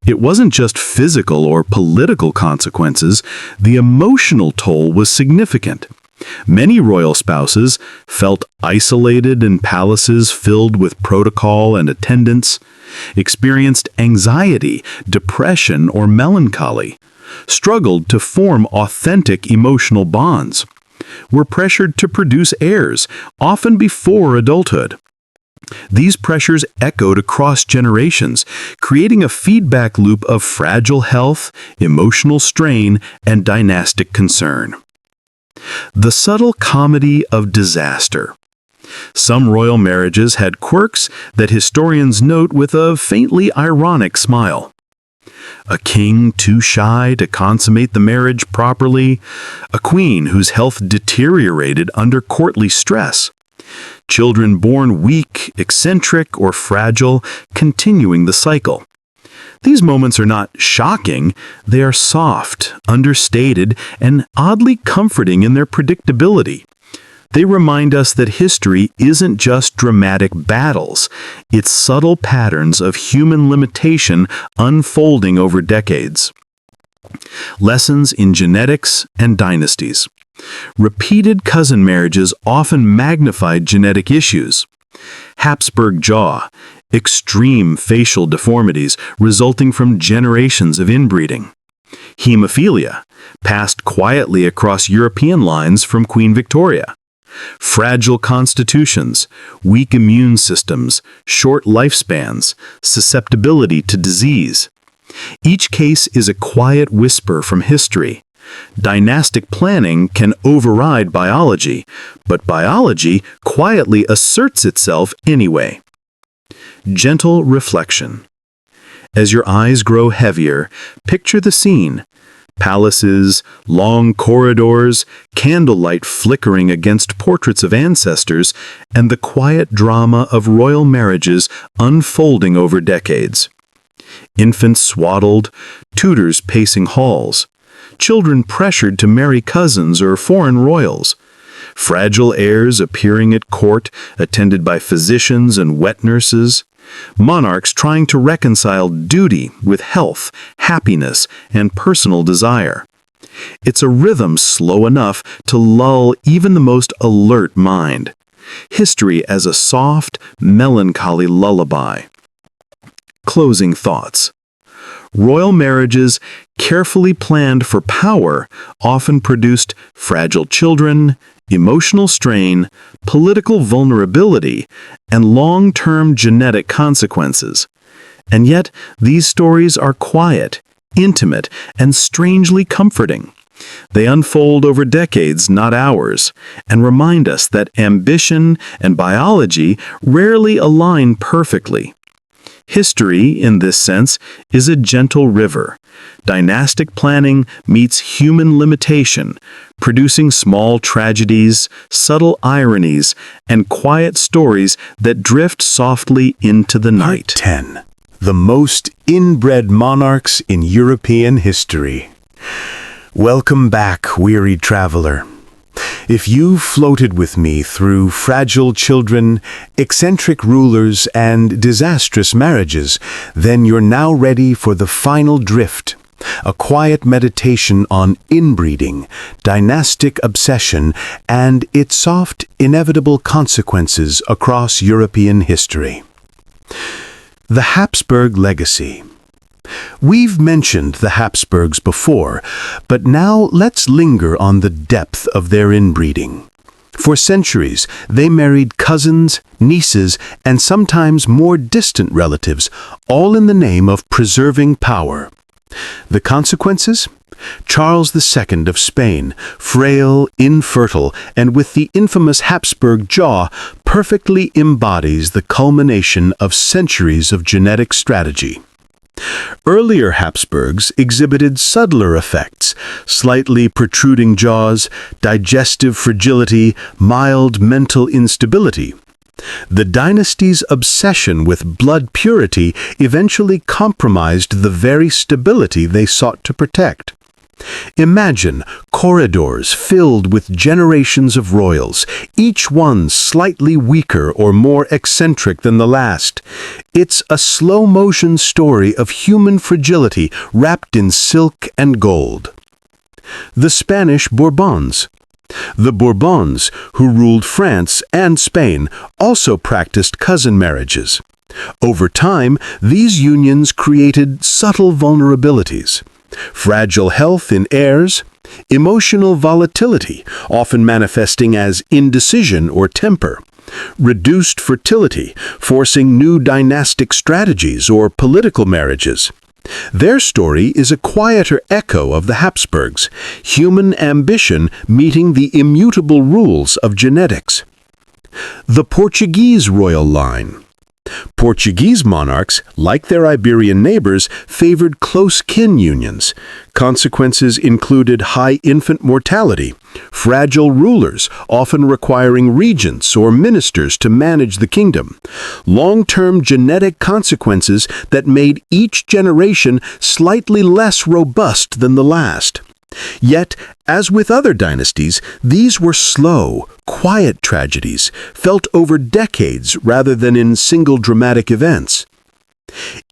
It wasn't just physical or political consequences, the emotional toll was significant. Many royal spouses felt isolated in palaces filled with protocol and attendants, experienced anxiety, depression, or melancholy, struggled to form authentic emotional bonds, were pressured to produce heirs, often before adulthood. These pressures echoed across generations, creating a feedback loop of fragile health, emotional strain, and dynastic concern. The subtle comedy of disaster. Some royal marriages had quirks that historians note with a faintly ironic smile. A king too shy to consummate the marriage properly, a queen whose health deteriorated under courtly stress, children born weak, eccentric, or fragile, continuing the cycle. These moments are not shocking, they are soft, understated, and oddly comforting in their predictability. They remind us that history isn't just dramatic battles, it's subtle patterns of human limitation unfolding over decades. Lessons in genetics and dynasties. Repeated cousin marriages often magnified genetic issues. Habsburg jaw, extreme facial deformities resulting from generations of inbreeding. Hemophilia, passed quietly across European lines from Queen Victoria. Fragile constitutions, weak immune systems, short lifespans, susceptibility to disease. Each case is a quiet whisper from history. Dynastic planning can override biology, but biology quietly asserts itself anyway. Gentle reflection. As your eyes grow heavier, picture the scene. Palaces, long corridors, candlelight flickering against portraits of ancestors, and the quiet drama of royal marriages unfolding over decades. Infants swaddled, tutors pacing halls, children pressured to marry cousins or foreign royals, fragile heirs appearing at court, attended by physicians and wet nurses, monarchs trying to reconcile duty with health, happiness, and personal desire. It's a rhythm slow enough to lull even the most alert mind. History as a soft, melancholy lullaby. Closing thoughts. Royal marriages, carefully planned for power, often produced fragile children, emotional strain, political vulnerability, and long-term genetic consequences. And yet, these stories are quiet, intimate, and strangely comforting. They unfold over decades, not hours, and remind us that ambition and biology rarely align perfectly. History, in this sense, is a gentle river. Dynastic planning meets human limitation, producing small tragedies, subtle ironies, and quiet stories that drift softly into the night. Part 10. The most inbred monarchs in European history. Welcome back, weary traveler. If you floated with me through fragile children, eccentric rulers, and disastrous marriages, then you're now ready for the final drift, a quiet meditation on inbreeding, dynastic obsession, and its soft, inevitable consequences across European history. The Habsburg legacy. We've mentioned the Habsburgs before, but now let's linger on the depth of their inbreeding. For centuries, they married cousins, nieces, and sometimes more distant relatives, all in the name of preserving power. The consequences? Charles II of Spain, frail, infertile, and with the infamous Habsburg jaw, perfectly embodies the culmination of centuries of genetic strategy. Earlier Habsburgs exhibited subtler effects: slightly protruding jaws, digestive fragility, mild mental instability. The dynasty's obsession with blood purity eventually compromised the very stability they sought to protect. Imagine corridors filled with generations of royals, each one slightly weaker or more eccentric than the last. It's a slow-motion story of human fragility wrapped in silk and gold. The Spanish Bourbons. The Bourbons, who ruled France and Spain, also practiced cousin marriages. Over time, these unions created subtle vulnerabilities: fragile health in heirs, emotional volatility, often manifesting as indecision or temper, reduced fertility, forcing new dynastic strategies or political marriages. Their story is a quieter echo of the Habsburgs, human ambition meeting the immutable rules of genetics. The Portuguese royal line. Portuguese monarchs, like their Iberian neighbors, favored close kin unions. Consequences included high infant mortality, fragile rulers, often requiring regents or ministers to manage the kingdom, long-term genetic consequences that made each generation slightly less robust than the last. Yet, as with other dynasties, these were slow, quiet tragedies, felt over decades rather than in single dramatic events.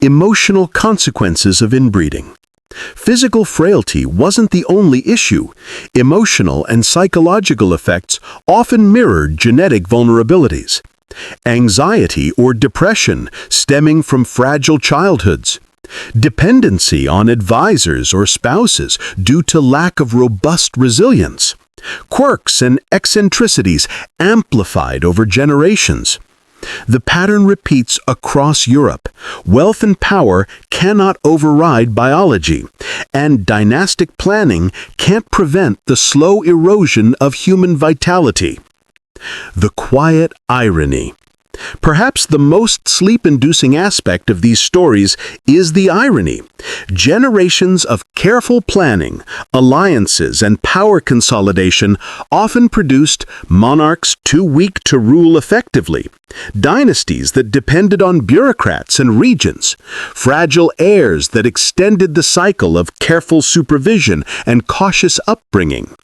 Emotional consequences of inbreeding. Physical frailty wasn't the only issue. Emotional and psychological effects often mirrored genetic vulnerabilities. Anxiety or depression stemming from fragile childhoods. Dependency on advisors or spouses due to lack of robust resilience. Quirks and eccentricities amplified over generations. The pattern repeats across Europe. Wealth and power cannot override biology, and dynastic planning can't prevent the slow erosion of human vitality. The quiet irony. Perhaps the most sleep-inducing aspect of these stories is the irony. Generations of careful planning, alliances, and power consolidation often produced monarchs too weak to rule effectively, dynasties that depended on bureaucrats and regents, fragile heirs that extended the cycle of careful supervision and cautious upbringing.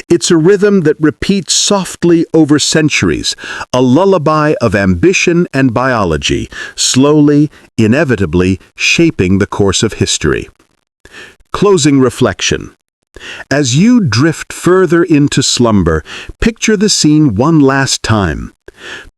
It's a rhythm that repeats softly over centuries, a lullaby of ambition and biology, slowly, inevitably shaping the course of history. Closing reflection. As you drift further into slumber, picture the scene one last time.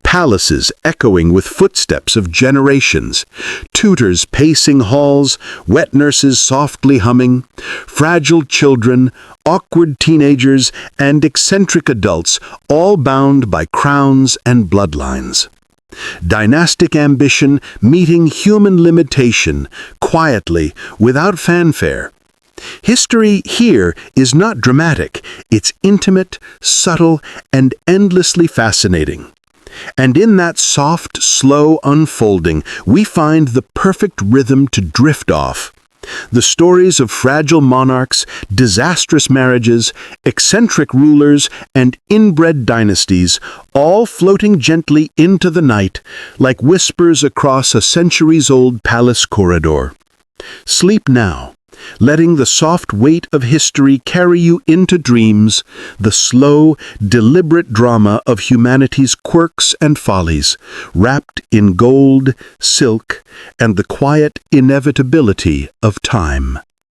Palaces echoing with footsteps of generations, tutors pacing halls, wet nurses softly humming, fragile children, awkward teenagers, and eccentric adults, all bound by crowns and bloodlines. Dynastic ambition meeting human limitation, quietly, without fanfare. History here is not dramatic, it's intimate, subtle, and endlessly fascinating. And in that soft, slow unfolding, we find the perfect rhythm to drift off. The stories of fragile monarchs, disastrous marriages, eccentric rulers, and inbred dynasties, all floating gently into the night, like whispers across a centuries-old palace corridor. Sleep now, letting the soft weight of history carry you into dreams, the slow, deliberate drama of humanity's quirks and follies, wrapped in gold, silk, and the quiet inevitability of time.